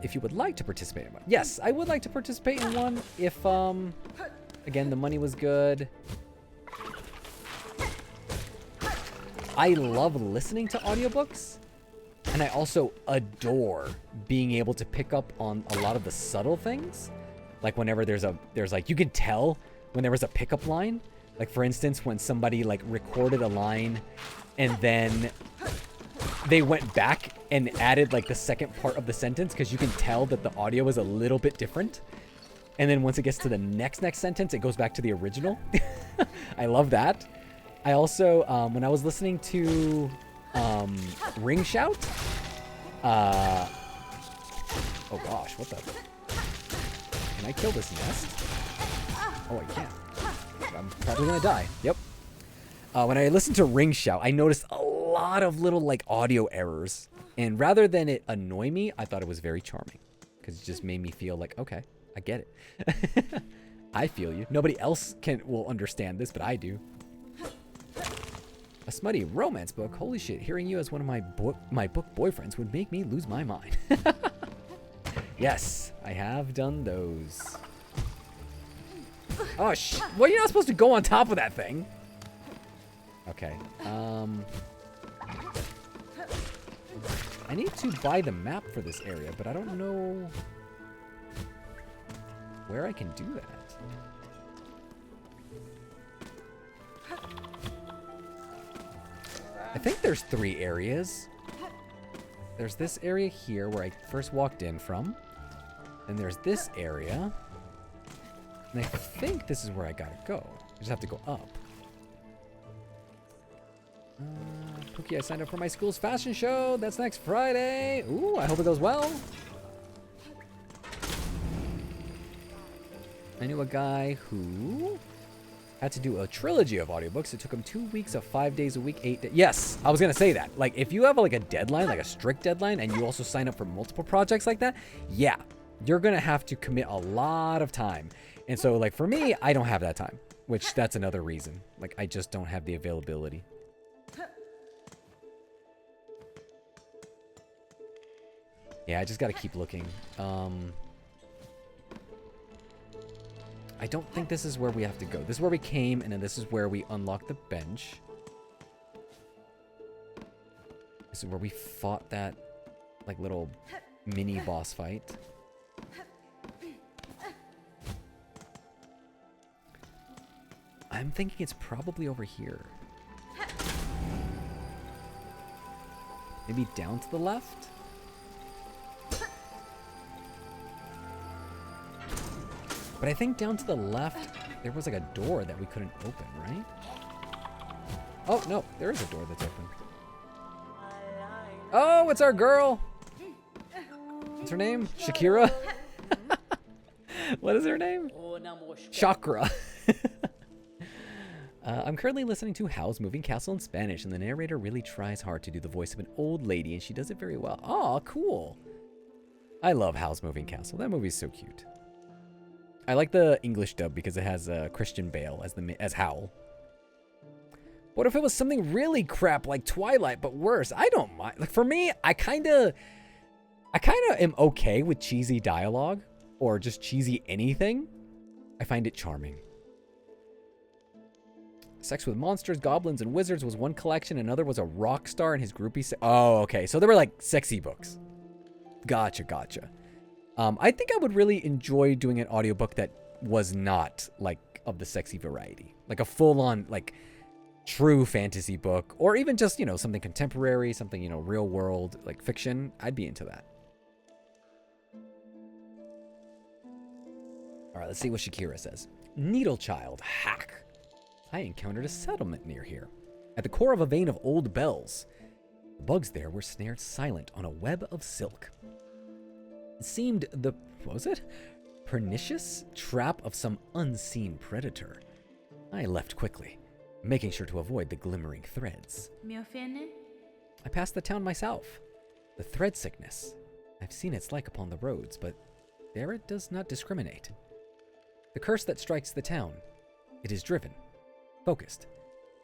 If you would like to participate in one. Yes, I would like to participate in one if again the money was good. I love listening to audiobooks, and I also adore being able to pick up on a lot of the subtle things. Like whenever there's like, you could tell when there was a pickup line. Like for instance, when somebody like recorded a line and then they went back and added like the second part of the sentence because you can tell that the audio is a little bit different. And then once it gets to the next sentence, it goes back to the original. I love that. I also, when I was listening to Ring Shout, oh gosh, what the? Can I kill this nest? Oh, I can't. I'm probably gonna die. Yep. When I listened to Ring Shout, I noticed a lot of little like audio errors. And rather than it annoy me, I thought it was very charming. Because it just made me feel like, okay, I get it. I feel you. Nobody else will understand this, but I do. A smutty romance book? Holy shit, hearing you as one of my book boyfriends would make me lose my mind. Yes, I have done those. Oh, well, you're not supposed to go on top of that thing. Okay. I need to buy the map for this area, but I don't know where I can do that. I think there's 3 areas. There's this area here where I first walked in from. Then there's this area. And I think this is where I gotta go. I just have to go up. Pookie, I signed up for my school's fashion show. That's next Friday. Ooh, I hope it goes well. I knew a guy who had to do a trilogy of audiobooks. It took him 2 weeks of 5 days a week, 8 days. Yes, I was gonna say that. Like, if you have like a deadline, like a strict deadline, and you also sign up for multiple projects like that, yeah, you're gonna have to commit a lot of time. And so, like, for me, I don't have that time, which that's another reason. Like, I just don't have the availability. Yeah, I just gotta keep looking. I don't think this is where we have to go. This is where we came, and then this is where we unlock the bench. This is where we fought that, like, little mini boss fight. I'm thinking it's probably over here. Maybe down to the left? But I think down to the left, there was like a door that we couldn't open, right? Oh, no, there is a door that's open. Oh, it's our girl! What's her name? Shakira? What is her name? Chakra. I'm currently listening to Howl's Moving Castle in Spanish, and the narrator really tries hard to do the voice of an old lady, and she does it very well. Oh, cool. I love Howl's Moving Castle. That movie's so cute. I like the English dub because it has Christian Bale as Howl. What if it was something really crap like Twilight, but worse? I don't mind. Like, for me, I kind of am okay with cheesy dialogue or just cheesy anything. I find it charming. Sex with Monsters, Goblins, and Wizards was one collection. Another was a rock star and his groupie. Oh, okay. So they were like sexy books. Gotcha, gotcha. I think I would really enjoy doing an audiobook that was not like of the sexy variety. Like a full-on, like, true fantasy book. Or even just, you know, something contemporary, something, you know, real world, like fiction. I'd be into that. All right, let's see what Shakira says. Needle Child, hack. I encountered a settlement near here. At the core of a vein of old bells. The bugs there were snared silent on a web of silk. It seemed the, what was it? Pernicious trap of some unseen predator. I left quickly, making sure to avoid the glimmering threads. I passed the town myself. The thread sickness. I've seen its like upon the roads, but there it does not discriminate. The curse that strikes the town. It is driven, focused,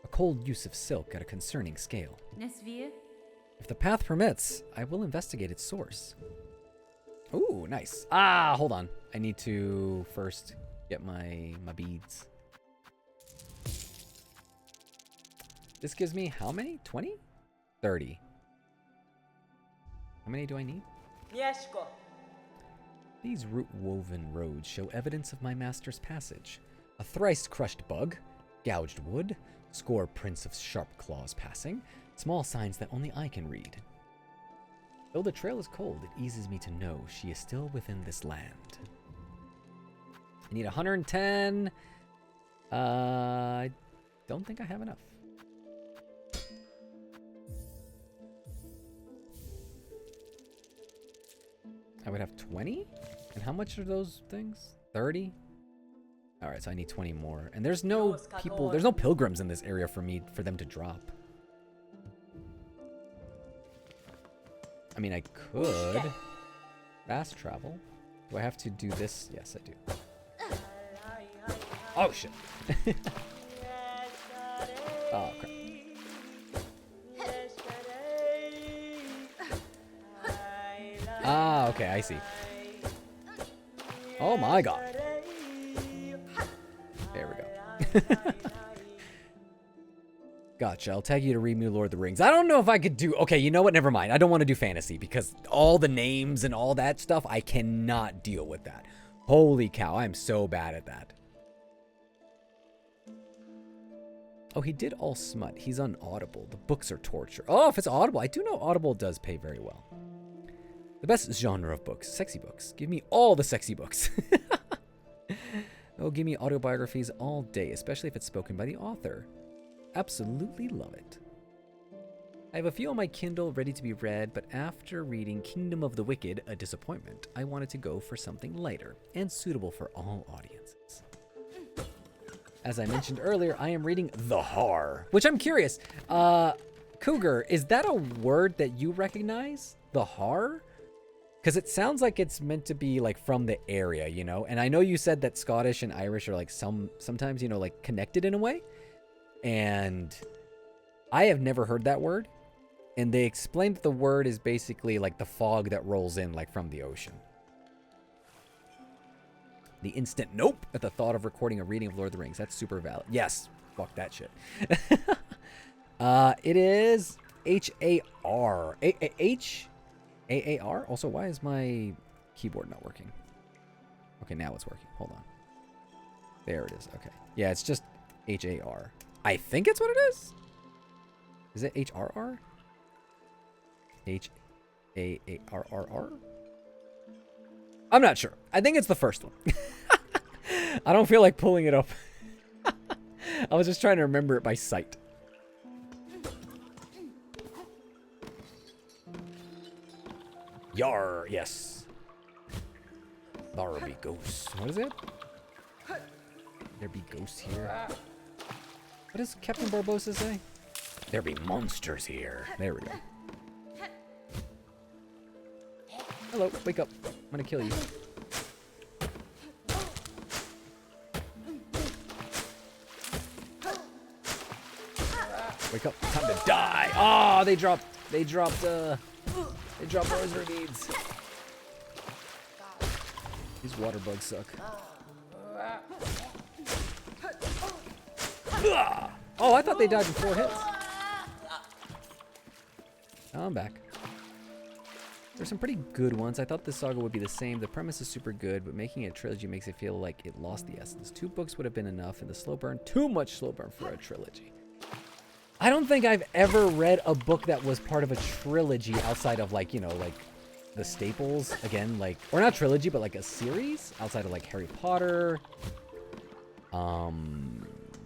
a cold use of silk at a concerning scale. If the path permits, I will investigate its source. Ooh, nice. Ah, hold on. I need to first get my beads. This gives me how many? 20? 30. How many do I need? Yes, go. These root-woven roads show evidence of my master's passage. A thrice-crushed bug, gouged wood, score prints of sharp claws passing, small signs that only I can read. Though the trail is cold, it eases me to know she is still within this land. I need 110. I don't think I have enough. I would have 20? And how much are those things? 30? Alright, so I need 20 more. And there's no people, there's no pilgrims in this area for them to drop. I mean, I could fast travel. Do I have to do this? Yes, I do. Oh, shit. Oh, crap. Ah, okay, I see. Oh my god. Gotcha. I'll tag you to read me Lord of the Rings. I don't know if I could do... Okay, you know what? Never mind. I don't want to do fantasy because all the names and all that stuff, I cannot deal with that. Holy cow, I'm so bad at that. Oh, he did all smut. He's on Audible. The books are torture. Oh, if it's Audible, I do know Audible does pay very well. The best genre of books, sexy books. Give me all the sexy books. Oh, give me autobiographies all day, especially if it's spoken by the author. Absolutely love it. I have a few on my Kindle ready to be read, but after reading Kingdom of the Wicked, a disappointment, I wanted to go for something lighter and suitable for all audiences. As I mentioned earlier, I am reading The Har, which I'm curious. Cougar, is that a word that you recognize? The Har? Because it sounds like it's meant to be like from the area, you know? And I know you said that Scottish and Irish are like sometimes, you know, like connected in a way. And I have never heard that word. And they explained that the word is basically like the fog that rolls in like from the ocean. The instant nope at the thought of recording a reading of Lord of the Rings. That's super valid. Yes. Fuck that shit. It is H-A-R. H-A-A-R? Also, why is my keyboard not working? Okay, now it's working. Hold on. There it is. Okay. Yeah, it's just H-A-R. I think it's what it is. Is it H-R-R? H-A-A-R-R-R? I'm not sure. I think it's the first one. I don't feel like pulling it up. I was just trying to remember it by sight. Yar, yes. There be ghosts. What is it? There be ghosts here. What does Captain Barbosa say? There be monsters here. There we go. Hello, wake up. I'm gonna kill you. Wake up. Time to die. Oh, they dropped poison beads. These water bugs suck. Oh, I thought they died in 4 hits. Oh, I'm back. There's some pretty good ones. I thought this saga would be the same. The premise is super good, but making it a trilogy makes it feel like it lost the essence. 2 books would have been enough, and the slow burn, too much slow burn for a trilogy. I don't think I've ever read a book that was part of a trilogy outside of like, you know, like the staples again, like, or not trilogy, but like a series outside of like Harry Potter.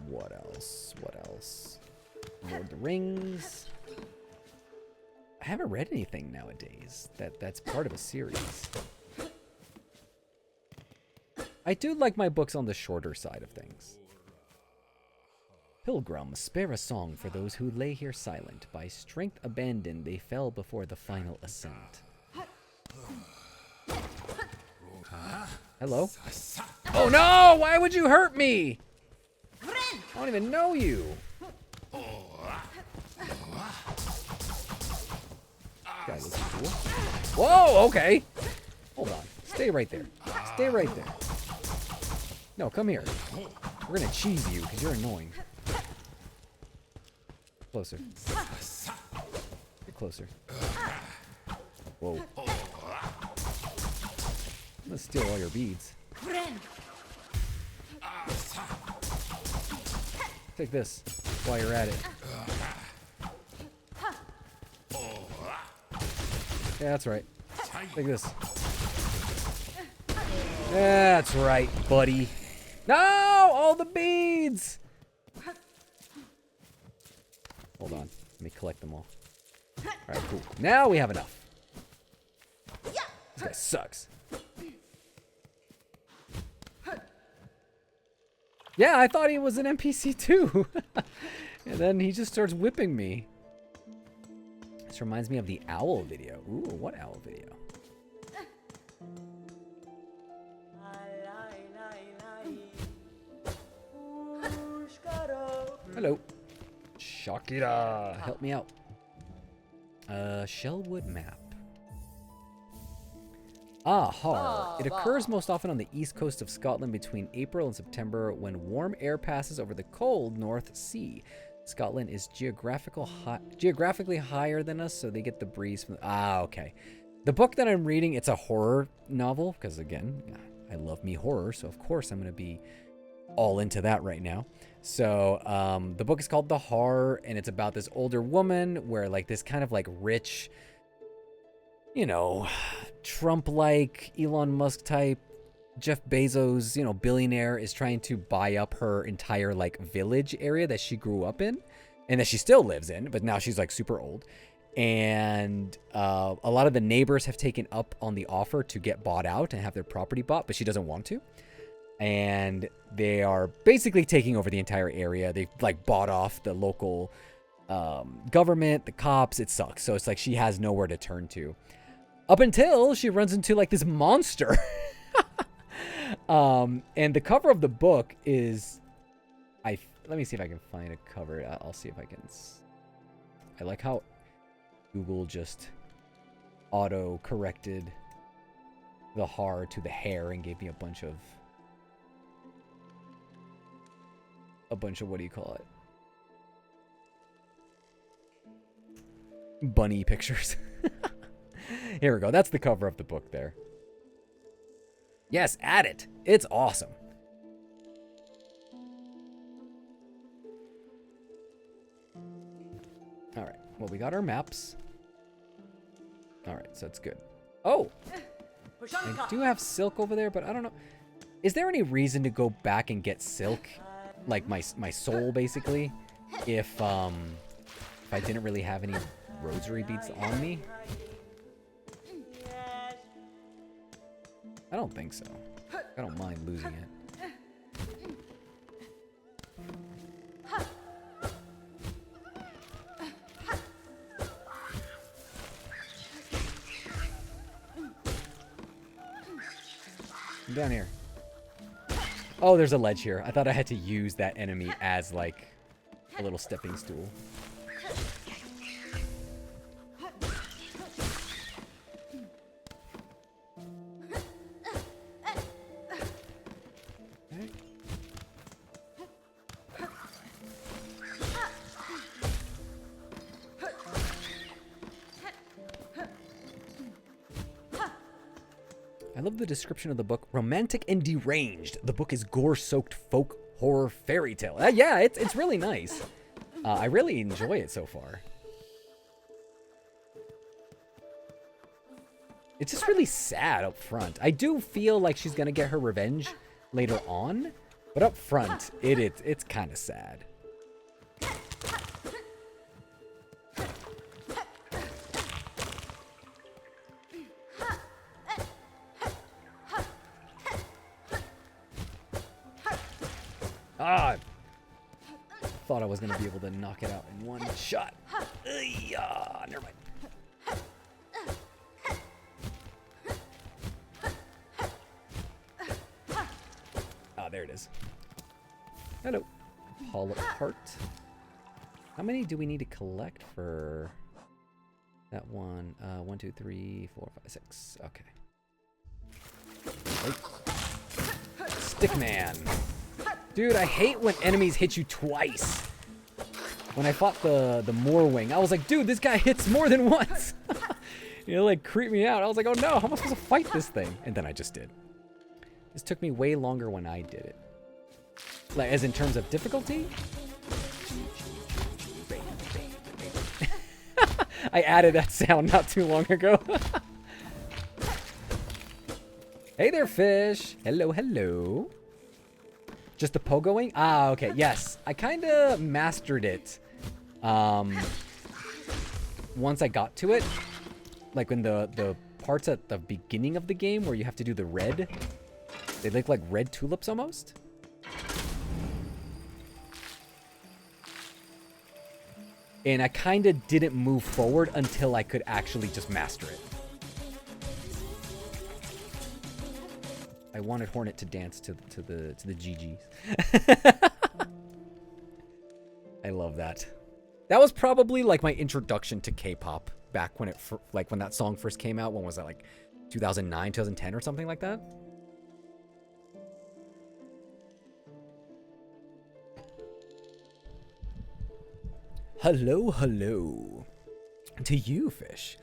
What else? Lord of the Rings. I haven't read anything nowadays that's part of a series. I do like my books on the shorter side of things. Pilgrim, spare a song for those who lay here silent. By strength abandoned, they fell before the final ascent. Hello? Oh no! Why would you hurt me? I don't even know you. Guy looks cool. Whoa, okay. Hold on. Stay right there. Stay right there. No, come here. We're gonna cheese you because you're annoying. Closer. Get closer. Whoa. I'm gonna steal all your beads. Take this while you're at it. Yeah, that's right. Take this. That's right, buddy. No! All the beads! Hold on. Let me collect them all. Alright, cool. Now we have enough. This guy sucks. Yeah, I thought he was an NPC too. And then he just starts whipping me. This reminds me of the owl video. Ooh, what owl video? Hello. Shakira, help me out. Shellwood map. Ah, har. It occurs most often on the east coast of Scotland between April and September when warm air passes over the cold North Sea. Scotland is geographically higher than us, so they get the breeze from okay. The book that I'm reading, it's a horror novel, because again, I love me horror, so of course I'm going to be all into that right now. So the book is called The Har, and it's about this older woman where like this kind of like rich, you know, Trump-like, Elon Musk type, Jeff Bezos, you know, billionaire is trying to buy up her entire like village area that she grew up in and that she still lives in, but now she's like super old. And a lot of the neighbors have taken up on the offer to get bought out and have their property bought, but she doesn't want to. And they are basically taking over the entire area. They've like bought off the local government, the cops. It sucks. So it's like she has nowhere to turn to. Up until she runs into like this monster. And the cover of the book is, let me see if I can find a cover. I'll see if I can. I like how Google just auto corrected the har to the hair and gave me a bunch of what do you call it? Bunny pictures. Here we go. That's the cover of the book there. Yes, add it. It's awesome. All right. Well, we got our maps. All right, so it's good. Oh, I do have silk over there, but I don't know. Is there any reason to go back and get silk, like my soul, basically, if I didn't really have any rosary beads on me? I don't think so. I don't mind losing it. I'm down here. Oh, there's a ledge here. I thought I had to use that enemy as like a little stepping stool. I love the description of the book. Romantic and deranged. The book is gore-soaked folk horror fairy tale. Yeah, it's really nice. I really enjoy it so far. It's just really sad up front. I do feel like she's gonna get her revenge later on, but up front, it's kind of sad. Thought I was gonna be able to knock it out in one shot. Never mind. There it is. Hello. Haul apart. How many do we need to collect for that one? 1, 2, 3, 4, 5, 6. Okay. Stickman. Dude, I hate when enemies hit you twice. When I fought the Mowing, I was like, dude, this guy hits more than once. You know, like, creep me out. I was like, oh no, how am I supposed to fight this thing? And then I just did. This took me way longer when I did it. Like, as in terms of difficulty? I added that sound not too long ago. Hey there, fish. Hello, hello. Just the pogoing? Ah, okay, yes. I kind of mastered it once I got to it. Like when the parts at the beginning of the game where you have to do the red. They look like red tulips almost. And I kind of didn't move forward until I could actually just master it. I wanted Hornet to dance to the GGs. I love that. That was probably like my introduction to K-pop back when when that song first came out. When was that, like 2009, 2010 or something like that. Hello, hello. To you, Fish.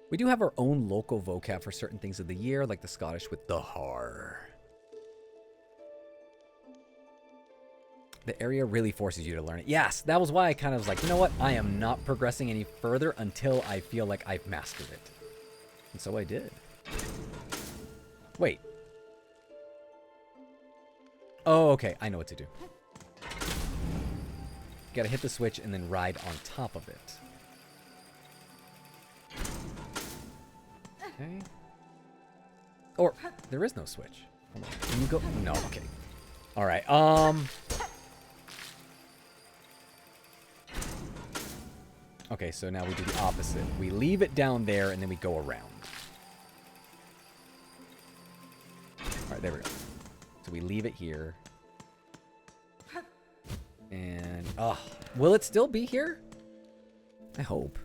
We do have our own local vocab for certain things of the year, like the Scottish with the har. The area really forces you to learn it. Yes, that was why I kind of was like, you know what? I am not progressing any further until I feel like I've mastered it. And so I did. Wait. Oh, okay. I know what to do. Gotta hit the switch and then ride on top of it. Okay. Or, there is no switch. Hold on. Can you go? No, okay. Alright, okay, so now we do the opposite. We leave it down there and then we go around. Alright, there we go. So we leave it here. And, will it still be here? I hope.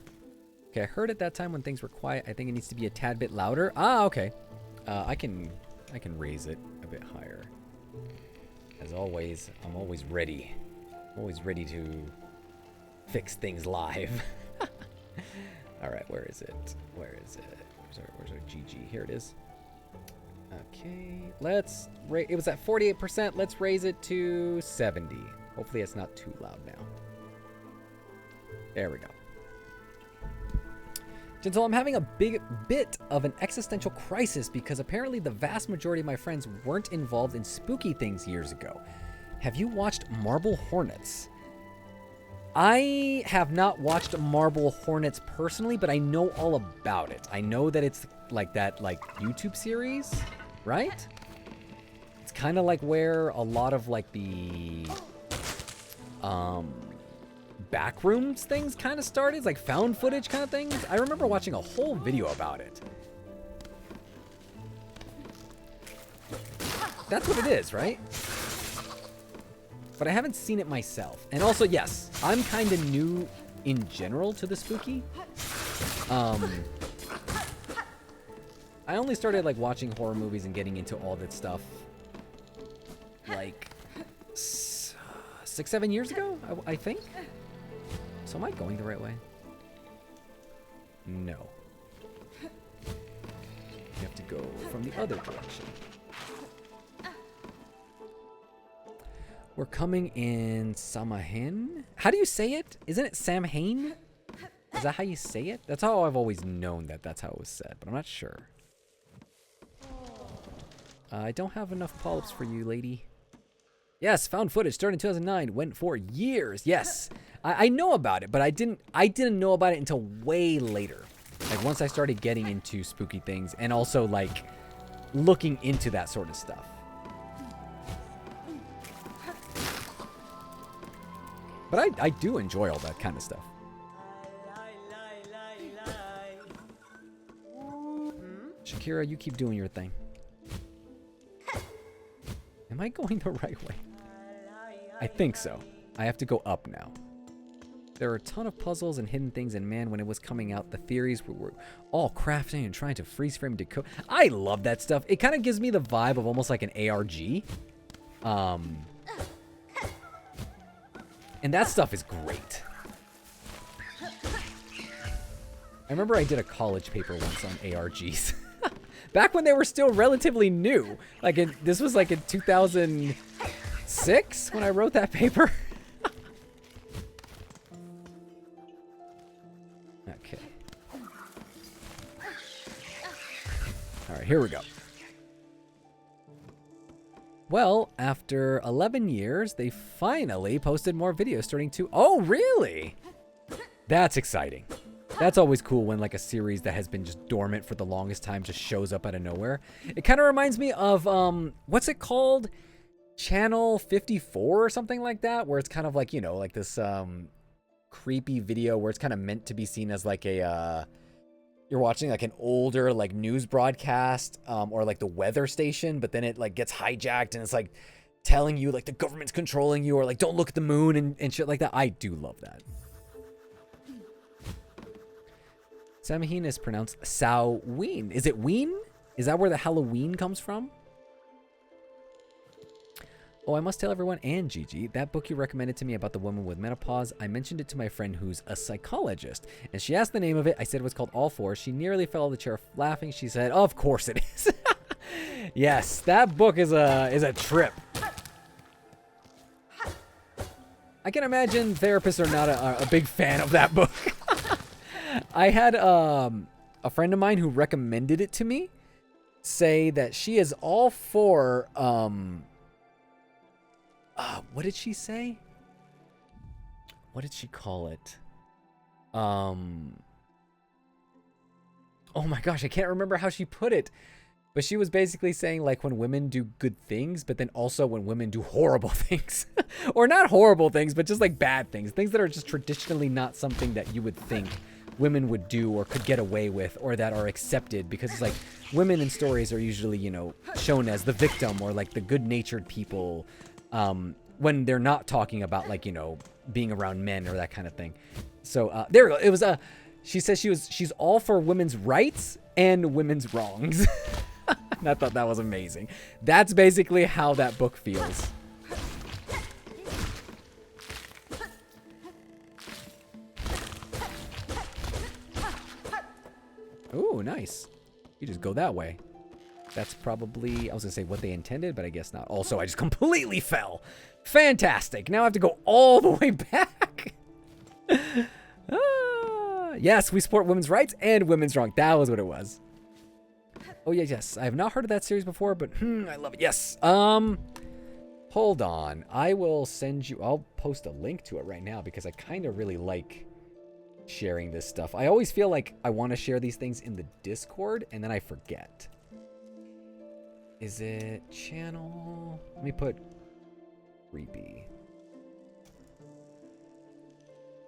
Okay, I heard at that time when things were quiet, I think it needs to be a tad bit louder. Ah, okay. I can raise it a bit higher. As always, I'm always ready. Always ready to fix things live. Alright, where is it? Where is it? Where's our GG? Here it is. Okay, let's it was at 48%. Let's raise it to 70. Hopefully it's not too loud now. There we go. Gentle, I'm having a big bit of an existential crisis because apparently the vast majority of my friends weren't involved in spooky things years ago. Have you watched Marble Hornets? I have not watched Marble Hornets personally, but I know all about it. I know that it's like that YouTube series, right? It's kind of like where a lot of like the backrooms things kind of started. It's like found footage kind of things. I remember watching a whole video about it. That's what it is, right? But I haven't seen it myself. And also, yes, I'm kind of new in general to the spooky. I only started like watching horror movies and getting into all that stuff like 6-7 years ago, I think. So am I going the right way? No. You have to go from the other direction. We're coming in Samhain. How do you say it? Isn't it Samhain? Is that how you say it? That's how I've always known that that's how it was said, but I'm not sure. I don't have enough polyps for you, lady. Yes, found footage started in 2009. Went for years. Yes, I know about it, but I didn't know about it until way later. Like once I started getting into spooky things and also like looking into that sort of stuff. But I do enjoy all that kind of stuff. Shakira, you keep doing your thing. Am I going the right way? I think so. I have to go up now. There are a ton of puzzles and hidden things, and man, when it was coming out, the theories were all crafting and trying to freeze frame decode. I love that stuff. It kind of gives me the vibe of almost like an ARG. And that stuff is great. I remember I did a college paper once on ARGs. Back when they were still relatively new. Like this was like in 2006 when I wrote that paper. Okay. All right, here we go. Well, after 11 years, they finally posted more videos starting to... Oh, really? That's exciting. That's always cool when like a series that has been just dormant for the longest time just shows up out of nowhere. It kind of reminds me of, what's it called? Channel 54 or something like that, where it's kind of like, you know, like this creepy video where it's kind of meant to be seen as like a... You're watching like an older like news broadcast or like the weather station, but then it like gets hijacked and it's like telling you like the government's controlling you or like don't look at the moon and shit like that. I do love that. Samhain is pronounced Samhain. Is it Ween? Is that where the Halloween comes from? Oh, I must tell everyone and Gigi, that book you recommended to me about the woman with menopause, I mentioned it to my friend who's a psychologist, and she asked the name of it. I said it was called All Four. She nearly fell out of the chair laughing. She said, of course it is. Yes, that book is a trip. I can imagine therapists are not a big fan of that book. I had a friend of mine who recommended it to me say that she is all for... what did she say? What did she call it? Oh my gosh, I can't remember how she put it. But she was basically saying, like, when women do good things, but then also when women do horrible things. Or not horrible things, but just like bad things. Things that are just traditionally not something that you would think women would do or could get away with or that are accepted. Because it's like women in stories are usually, you know, shown as the victim or like the good-natured people. When they're not talking about, like, you know, being around men or that kind of thing. So there we go. It was she says she's all for women's rights and women's wrongs. And I thought that was amazing. That's basically how that book feels. Ooh, nice. You just go that way. That's probably, I was gonna say what they intended, but I guess not. Also, I just completely fell. Fantastic. Now I have to go all the way back. Yes, we support women's rights and women's wrong. That was what it was. Oh, yeah, yes. I have not heard of that series before, but I love it. Yes. Hold on. I will send you, I'll post a link to it right now because I kind of really like sharing this stuff. I always feel like I want to share these things in the Discord and then I forget. Is it channel? Let me put creepy.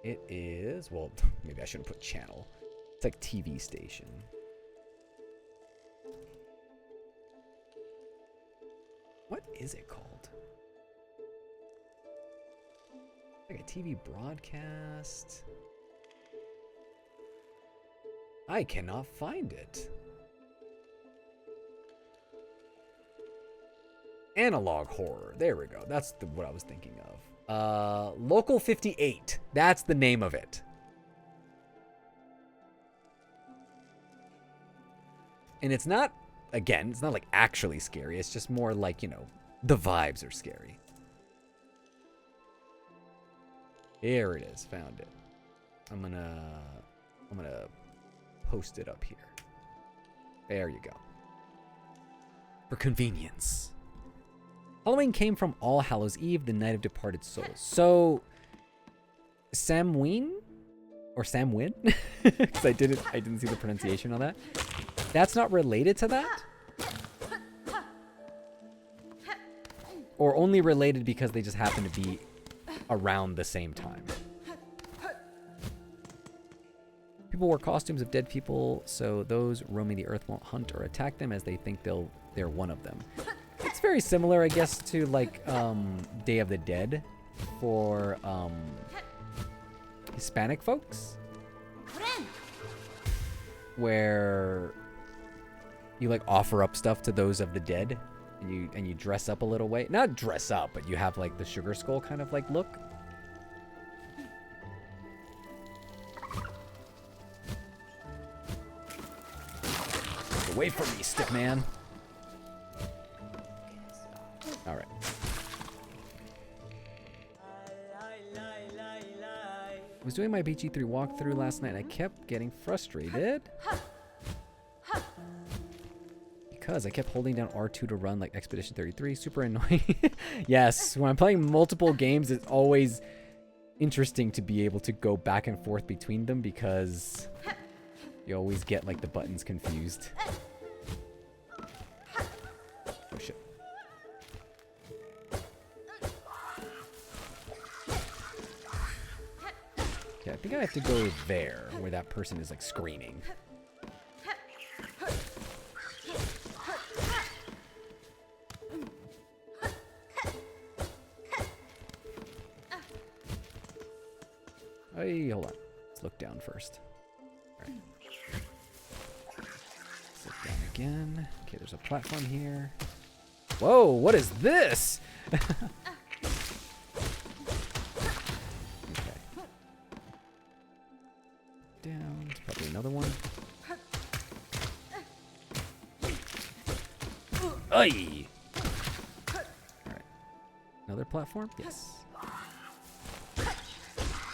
It is, well, maybe I shouldn't put channel. It's like TV station. What is it called? Like a TV broadcast. I cannot find it. Analog horror. There we go. That's what I was thinking of. Local 58. That's the name of it. And it's not, again, it's not like actually scary. It's just more like, you know, the vibes are scary. Here it is. Found it. I'm gonna post it up here. There you go. For convenience. Halloween came from All Hallows Eve, the night of departed souls. So, Samhain or Samhain, because I didn't see the pronunciation on that. That's not related to that, or only related because they just happen to be around the same time. People wear costumes of dead people, so those roaming the earth won't hunt or attack them as they think they're one of them. It's very similar, I guess, to like Day of the Dead for Hispanic folks, where you like offer up stuff to those of the dead, and you dress up a little way. Not dress up, but you have like the sugar skull kind of like look. Get away from me, stick man. All right. I was doing my BG3 walkthrough last night and I kept getting frustrated because I kept holding down R2 to run like Expedition 33. Super annoying. Yes, when I'm playing multiple games, it's always interesting to be able to go back and forth between them because you always get like the buttons confused. Oh shit. Okay, I think I have to go there, where that person is like screaming. Hey, hold on. Let's look down first. All right. Let's look down again. Okay, there's a platform here. Whoa, what is this? Okay. Down. There's probably another one. Aye! Alright. Another platform? Yes. Get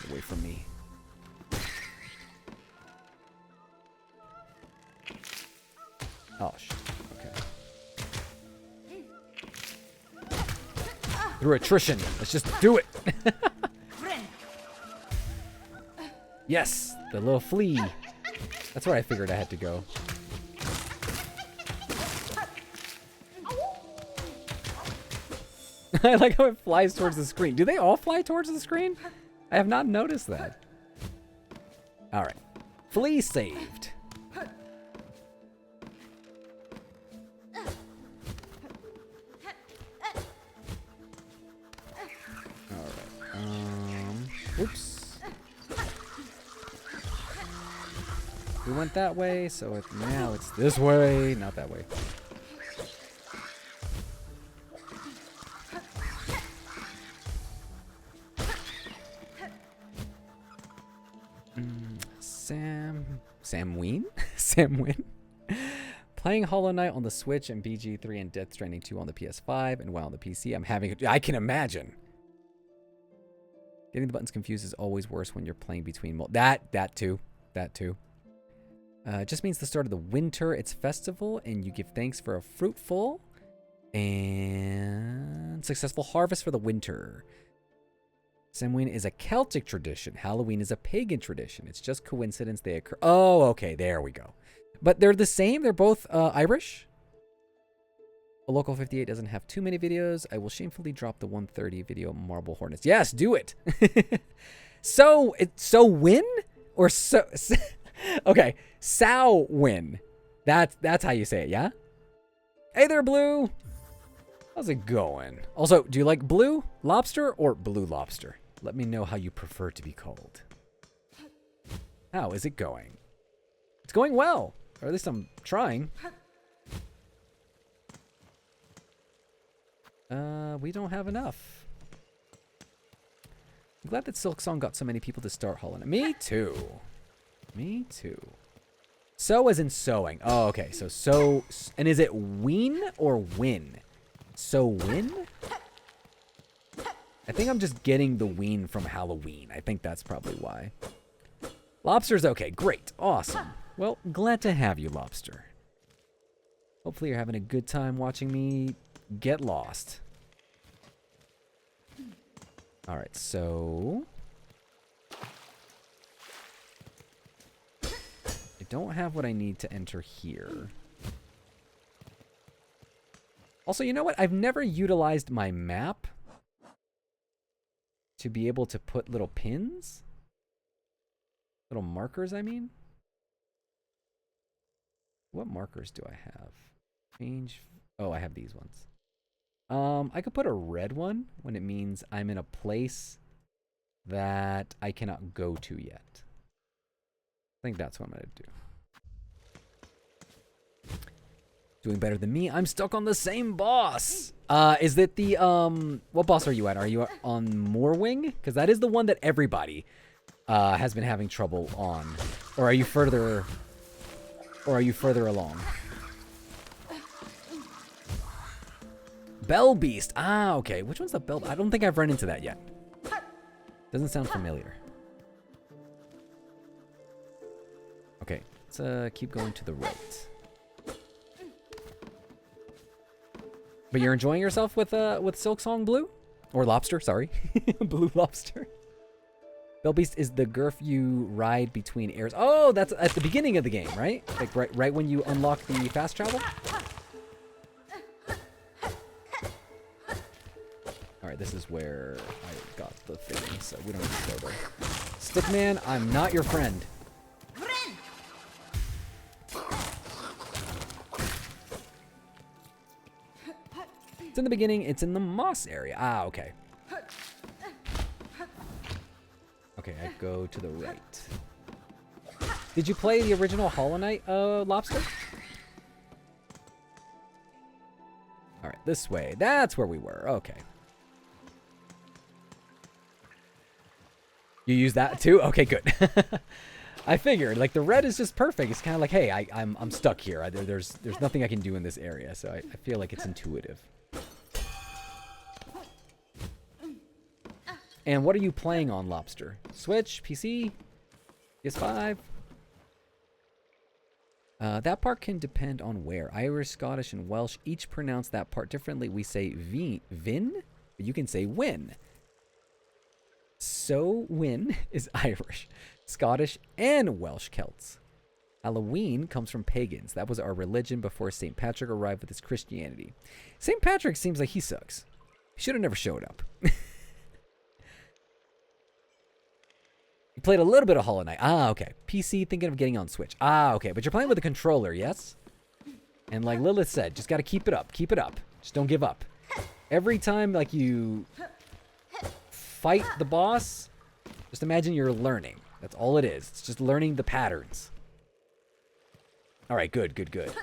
away from me. Oh, shit. Okay. Through attrition. Let's just do it. Yes, the little flea. That's where I figured I had to go. I like how it flies towards the screen. Do they all fly towards the screen? I have not noticed that. All right. Flea saved. Oops. We went that way, so now it's this way, not that way. Sam Ween? Sam Win? Playing Hollow Knight on the Switch and BG3 and Death Stranding 2 on the PS5 and WoW on the PC. I can imagine. Getting the buttons confused is always worse when you're playing between that too. It just means the start of the winter. It's festival, and you give thanks for a fruitful and successful harvest for the winter. Samhain is a Celtic tradition. Halloween is a pagan tradition. It's just coincidence they occur. Oh, okay, there we go. But they're the same. They're both Irish. A Local 58 doesn't have too many videos. I will shamefully drop the 130 video Marble Hornets. Yes, do it. So win or so okay, Sow win. That's how you say it, yeah? Hey there, Blue. How's it going? Also, do you like blue lobster or blue lobster? Let me know how you prefer to be called. How is it going? It's going well. Or at least I'm trying. We don't have enough. I'm glad that Sillksong got so many people to start Hollow Knight. Me too. Me too. So as in sewing. Oh, okay. So, and is it ween or win? So win? I think I'm just getting the ween from Halloween. I think that's probably why. Lobster's okay. Great. Awesome. Well, glad to have you, Lobster. Hopefully you're having a good time watching me get lost. All right, so I don't have what I need to enter here. Also, you know what? I've never utilized my map to be able to put little pins. Little markers, I mean. What markers do I have? Change. Oh, I have these ones. I could put a red one when it means I'm in a place that I cannot go to yet. I think that's what I'm going to do. Doing better than me. I'm stuck on the same boss. Is it the, what boss are you at? Are you on Mowing? Because that is the one that everybody has been having trouble on. Or are you further along? Bell Beast. Ah, okay. Which one's the Bell? I don't think I've run into that yet. Doesn't sound familiar. Okay, let's keep going to the right. But you're enjoying yourself with Sillksong Blue? Or Lobster, sorry. Blue Lobster. Bell Beast is the Gurf you ride between airs. Oh, that's at the beginning of the game, right? Like right when you unlock the fast travel? Alright, this is where I got the thing, so we don't need to go there. Stickman, I'm not your friend. It's in the beginning, it's in the moss area. Ah, okay. Okay, I go to the right. Did you play the original Hollow Knight, Lobster? this way. That's where we were. Okay. You use that too? Okay, good. I figured, like, the red is just perfect. It's kind of like, hey, I'm stuck here. There's nothing I can do in this area, so I feel like it's intuitive. And what are you playing on, Lobster? Switch, PC, PS5? That part can depend on where. Irish, Scottish, and Welsh each pronounce that part differently. We say vin, but you can say win. So win is Irish, Scottish, and Welsh Celts. Halloween comes from pagans. That was our religion before St. Patrick arrived with his Christianity. St. Patrick seems like he sucks. He should have never showed up. You played a little bit of Hollow Knight. Ah, okay. PC, thinking of getting on Switch. Ah, okay. But you're playing with a controller, yes? And like Lilith said, just got to keep it up. Keep it up. Just don't give up. Every time, like, you fight the boss, just imagine you're learning. That's all it is. It's just learning the patterns. All right, good, good, good.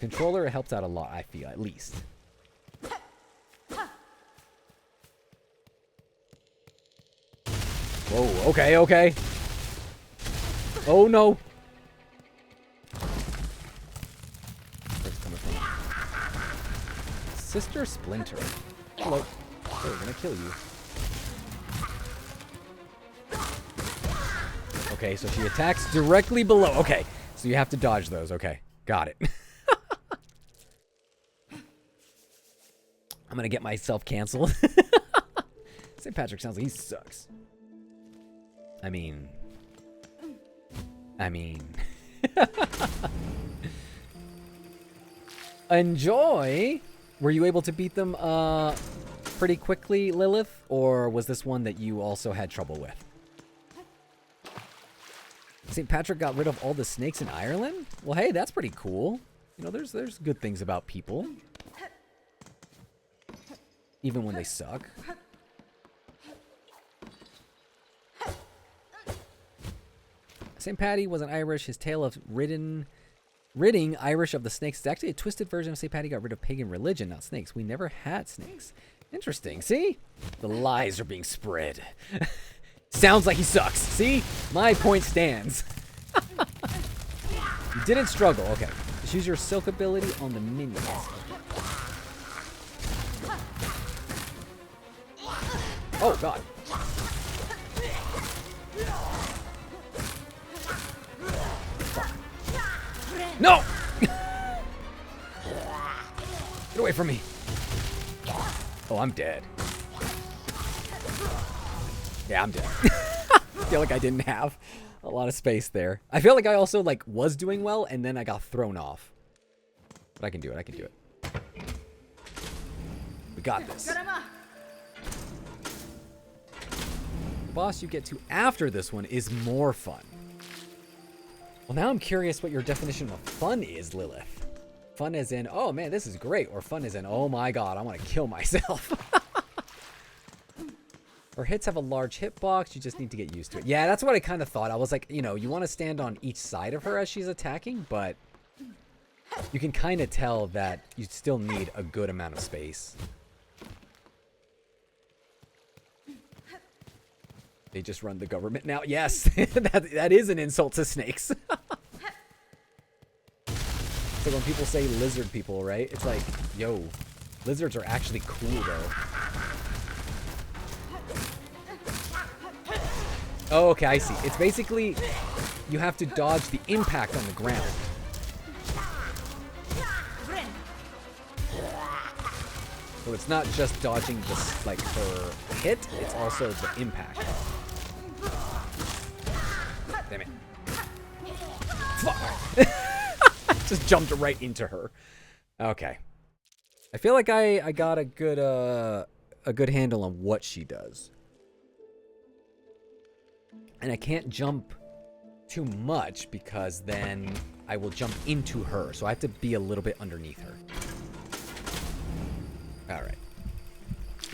Controller helps out a lot, I feel, at least. Whoa, okay, okay. Oh, no. Where's it coming from? Sister Splinter. Hello. They're gonna kill you. Okay, so she attacks directly below. Okay, so you have to dodge those. Okay, got it. I'm gonna get myself canceled. St. Patrick sounds like he sucks. I mean. Enjoy. Were you able to beat them pretty quickly, Lilith? Or was this one that you also had trouble with? St. Patrick got rid of all the snakes in Ireland? Well, hey, that's pretty cool. You know, there's good things about people. Even when they suck. St. Paddy wasn't Irish. His tale of ridding Irish of the snakes is actually a twisted version of St. Paddy got rid of pagan religion, not snakes. We never had snakes. Interesting. See? The lies are being spread. Sounds like he sucks. See? My point stands. You didn't struggle. Okay. Just use your silk ability on the minions. Oh, God. No! Get away from me. Oh, I'm dead. Yeah, I'm dead. I feel like I didn't have a lot of space there. I feel like I also, like, was doing well, and then I got thrown off. But I can do it. I can do it. We got this. The boss you get to after this one is more fun. Well, now I'm curious what your definition of fun is, Lilith. Fun as in, oh man, this is great. Or fun as in, oh my god, I want to kill myself. Her hits have a large hitbox. You just need to get used to it. Yeah, that's what I kind of thought. I was like, you know, you want to stand on each side of her as she's attacking, but you can kind of tell that you still need a good amount of space. They just run the government now. Yes, that is an insult to snakes. So when people say lizard people, right? It's like, yo, lizards are actually cool, though. Oh, okay, I see. It's basically, you have to dodge the impact on the ground. So it's not just dodging this, like, her hit, it's also the impact. Damn it. Fuck. Just jumped right into her. Okay. I feel like I got a good handle on what she does. And I can't jump too much because then I will jump into her. So I have to be a little bit underneath her. Alright.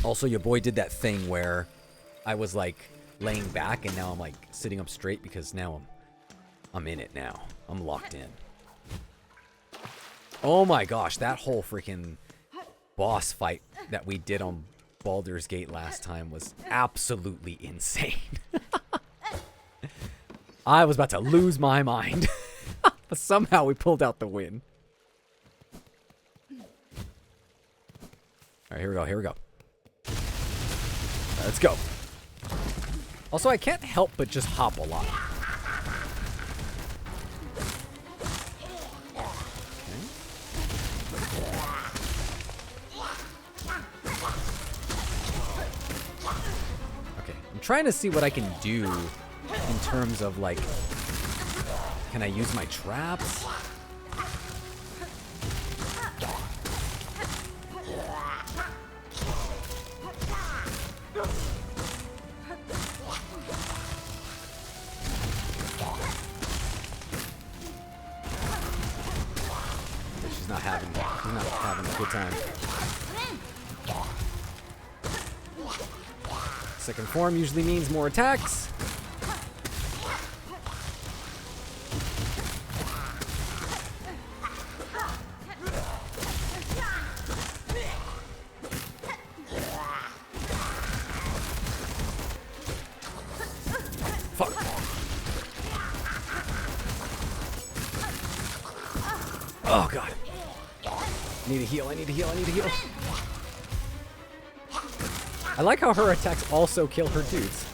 Also, your boy did that thing where I was like laying back and now I'm like sitting up straight because now I'm in it now. I'm locked in. Oh my gosh, that whole freaking boss fight that we did on Baldur's Gate last time was absolutely insane. I was about to lose my mind. But somehow we pulled out the win. Alright, here we go, here we go. Let's go. Also, I can't help but just hop a lot. Okay, I'm trying to see what I can do in terms of, like, can I use my traps? She's not having a good time. Second form usually means more attacks. Fuck. Oh god. I need a heal, I need a heal, I need a heal. I like how her attacks also kill her dudes.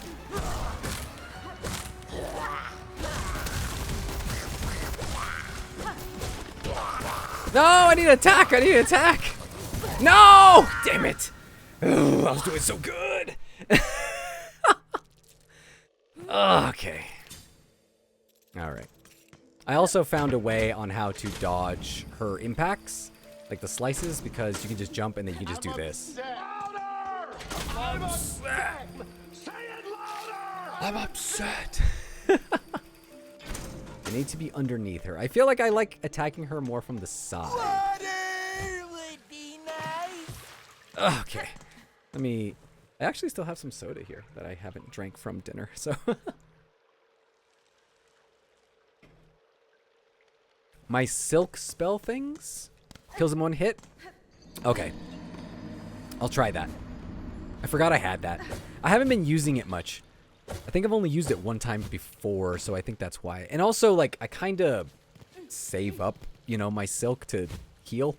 No, I need an attack, I need an attack. No! Damn it. Ugh, I was doing so good. Okay. Alright. I also found a way on how to dodge her impacts, like the slices, because you can just jump and then you can just do this. I'm upset. Say it louder. I'm upset. I need to be underneath her. I feel like I like attacking her more from the side.
Water would be nice.
Okay. I actually still have some soda here that I haven't drank from dinner, so. My silk spell things? Kills him one hit? Okay. I'll try that. I forgot I had that. I haven't been using it much. I think I've only used it one time before, so I think that's why. And also, like, I kind of save up, you know, my silk to heal.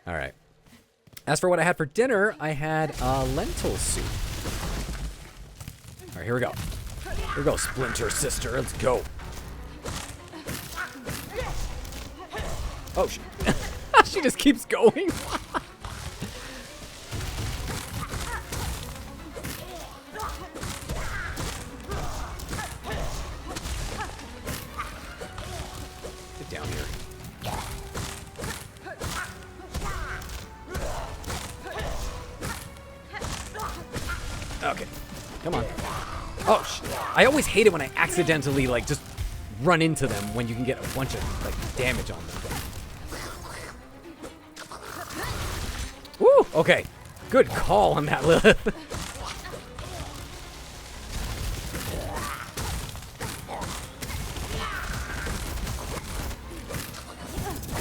All right. As for what I had for dinner, I had lentil soup. All right, here we go. Here we go, Splinter Sister. Let's go. Oh, shit. She just keeps going. Get down here. Okay. Come on. Oh, shit. I always hate it when I accidentally, like, just run into them when you can get a bunch of, like, damage on them. Woo! Okay. Good call on that, Lilith.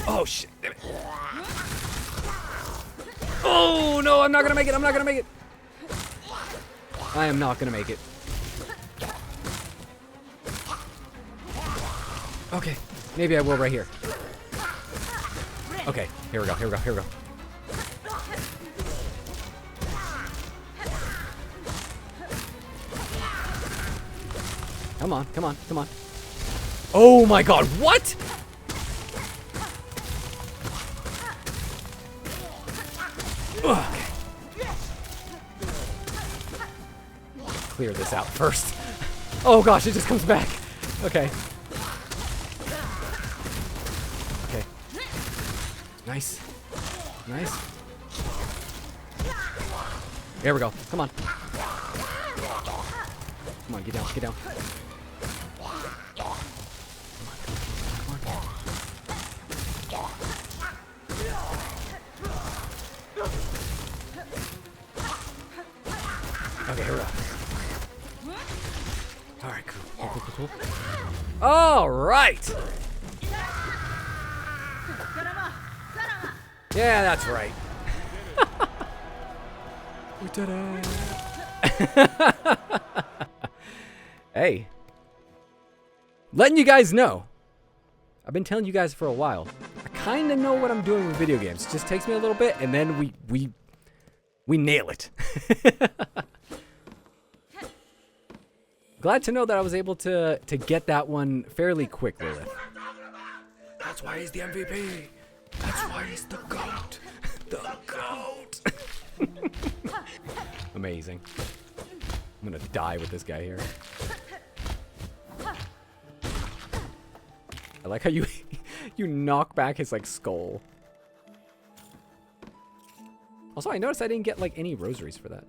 Oh, shit. Damn it. Oh, no, I'm not gonna make it. I'm not gonna make it. I am not gonna make it. Okay. Maybe I will right here. Okay. Here we go. Here we go. Here we go. Come on, come on, come on. Oh my god, what? Okay. Clear this out first. Oh gosh, it just comes back. Okay. Okay. Nice. Nice. There we go. Come on. Come on, get down, get down. Okay, here we go. Alright, cool. Cool. Alright! Yeah, that's right. We did it. Hey. Letting you guys know. I've been telling you guys for a while. I kind of know what I'm doing with video games. It just takes me a little bit, and then we nail it. Glad to know that I was able to get that one fairly quickly. That's why he's the MVP. That's why he's the GOAT. The GOAT. Amazing. I'm gonna die with this guy here. I like how you knock back his like skull. Also, I noticed I didn't get like any rosaries for that.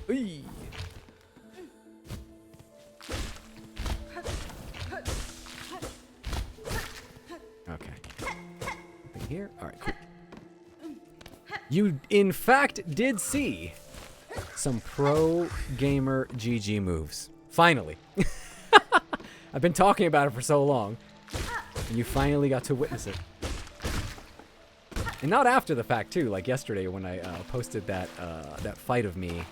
Eee. Okay. Nothing here. All right, cool. You, in fact, did see some ProGamer GG moves. Finally. I've been talking about it for so long, and you finally got to witness it. And not after the fact, too. Like yesterday when I posted that fight of me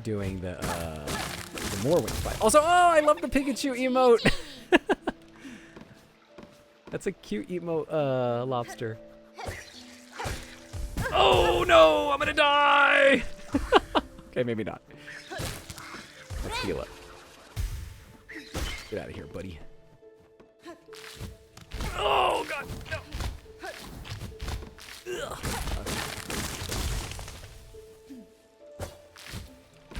doing the Mowing fight. Also, oh, I love the Pikachu emote. That's a cute emote, lobster. Oh no, I'm gonna die. Okay, maybe not. Let's heal up. Get out of here, buddy. Oh god, no. Ugh.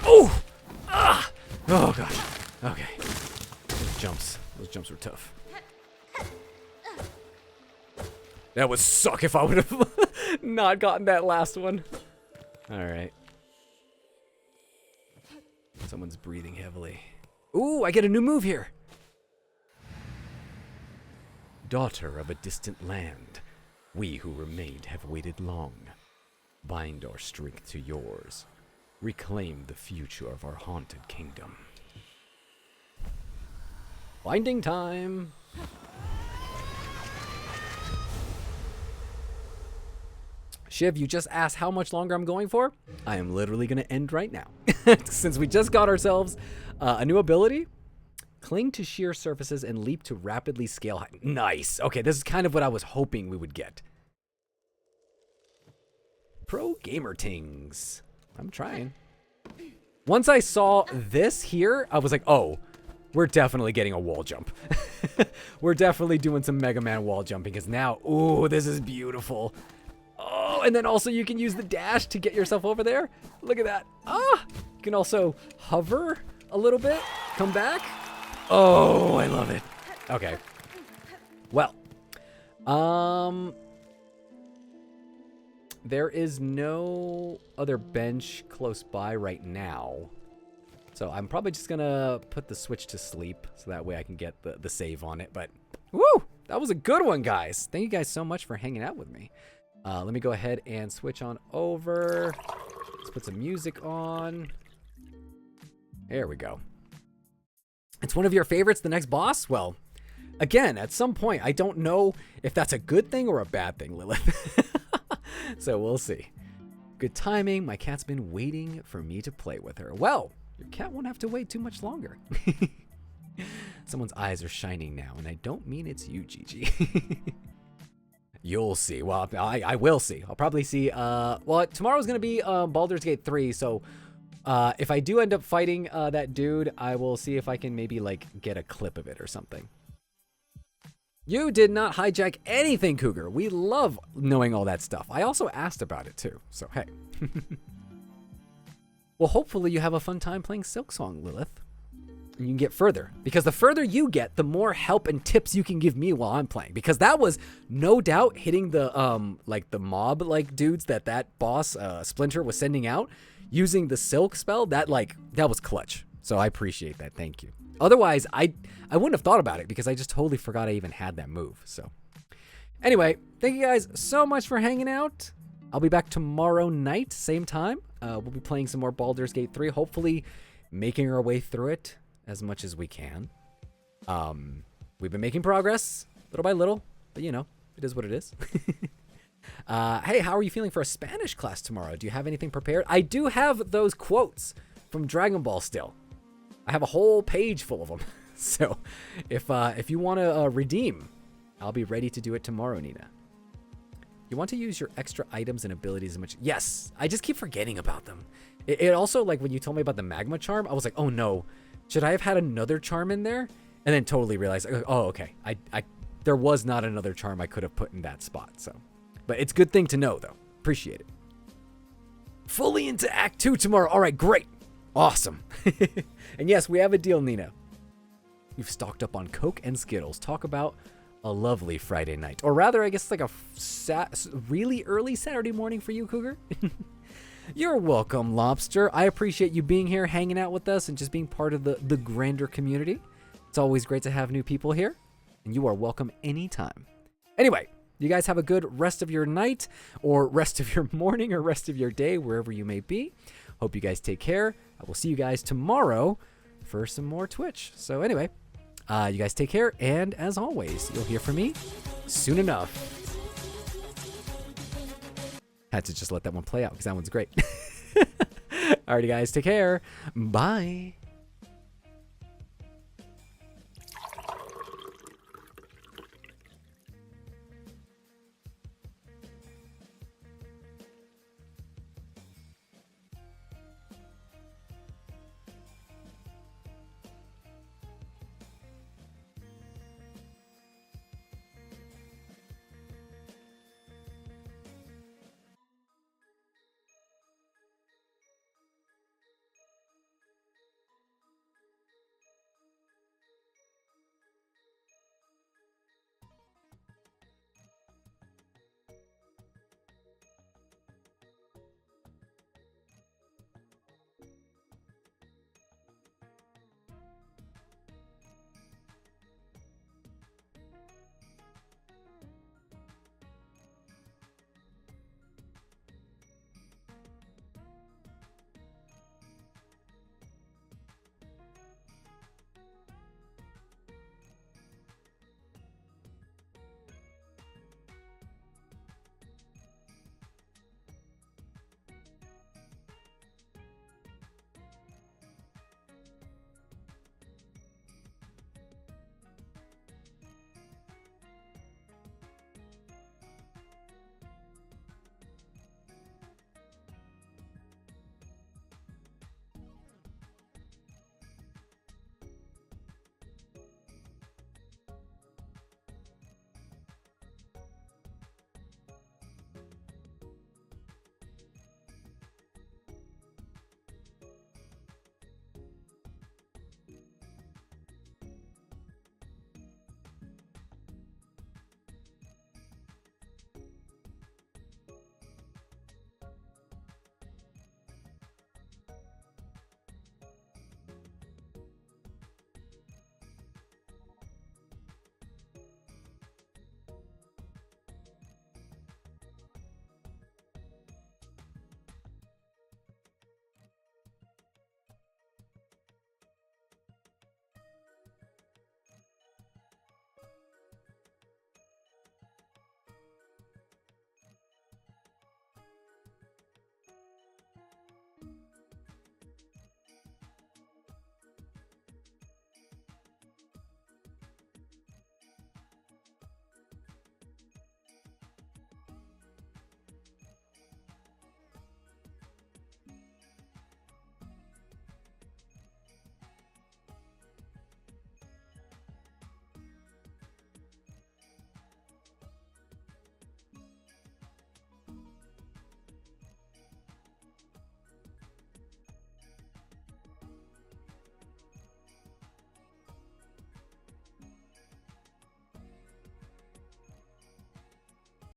Oh! Ah! Oh gosh. Okay. Those jumps were tough. That would suck if I would have not gotten that last one. Alright. Someone's breathing heavily. Ooh, I get a new move here. Daughter of a distant land, we who remained have waited long. Bind our strength to yours. Reclaim the future of our haunted kingdom. Binding time. Shiv, you just asked how much longer I'm going for? I am literally going to end right now. Since we just got ourselves a new ability. Cling to sheer surfaces and leap to rapidly scale height. Nice. Okay, this is kind of what I was hoping we would get. ProGamer tings. I'm trying. Once I saw this here, I was like, oh, we're definitely getting a wall jump. We're definitely doing some Mega Man wall jumping because now, ooh, this is beautiful. Oh, and then also you can use the dash to get yourself over there. Look at that. Ah, you can also hover a little bit, come back. Oh, I love it. Okay. Well, there is no other bench close by right now. So I'm probably just gonna put the Switch to sleep so that way I can get the save on it. But, woo, that was a good one, guys. Thank you guys so much for hanging out with me. Let me go ahead and switch on over. Let's put some music on. There we go. It's one of your favorites, the next boss? Well, again, at some point, I don't know if that's a good thing or a bad thing, Lilith. So we'll see. Good timing. My cat's been waiting for me to play with her. Well, your cat won't have to wait too much longer. Someone's eyes are shining now, and I don't mean it's you, Gigi. You'll see. Well, I will see. I'll probably see. Well, tomorrow's going to be Baldur's Gate 3, so if I do end up fighting that dude, I will see if I can maybe, like, get a clip of it or something. You did not hijack anything, Cougar. We love knowing all that stuff. I also asked about it, too, so hey. Well, hopefully you have a fun time playing Sillksong, Lilith. And you can get further. Because the further you get, the more help and tips you can give me while I'm playing. Because that was, no doubt, hitting the, like, the mob, like, dudes that boss, Splinter, was sending out. Using the Silk spell, that was clutch. So I appreciate that. Thank you. Otherwise, I wouldn't have thought about it because I just totally forgot I even had that move. So anyway, thank you guys so much for hanging out. I'll be back tomorrow night, same time. We'll be playing some more Baldur's Gate 3, hopefully making our way through it as much as we can. We've been making progress little by little. But, you know, it is what it is. Hey, how are you feeling for a Spanish class tomorrow? Do you have anything prepared? I do have those quotes from Dragon Ball still. I have a whole page full of them. So if you want to redeem, I'll be ready to do it tomorrow, Nina. You want to use your extra items and abilities as much. Yes, I just keep forgetting about them. It also, like, when you told me about the magma charm, I was like, oh no, should I have had another charm in there? And then totally realized, oh, okay. There was not another charm I could have put in that spot. So, but it's a good thing to know, though. Appreciate it. Fully into Act 2 tomorrow. All right, great. Awesome. And yes, we have a deal, Nina. You've stocked up on Coke and Skittles. Talk about a lovely Friday night. Or rather, I guess like a really early Saturday morning for you, Cougar. You're welcome, Lobster. I appreciate you being here, hanging out with us, and just being part of the grander community. It's always great to have new people here, and you are welcome anytime. Anyway, you guys have a good rest of your night, or rest of your morning, or rest of your day, wherever you may be. Hope you guys take care. I will see you guys tomorrow for some more Twitch. So anyway, you guys take care, and as always, you'll hear from me soon enough. Had to just let that one play out because that one's great. Alrighty, guys, take care. Bye.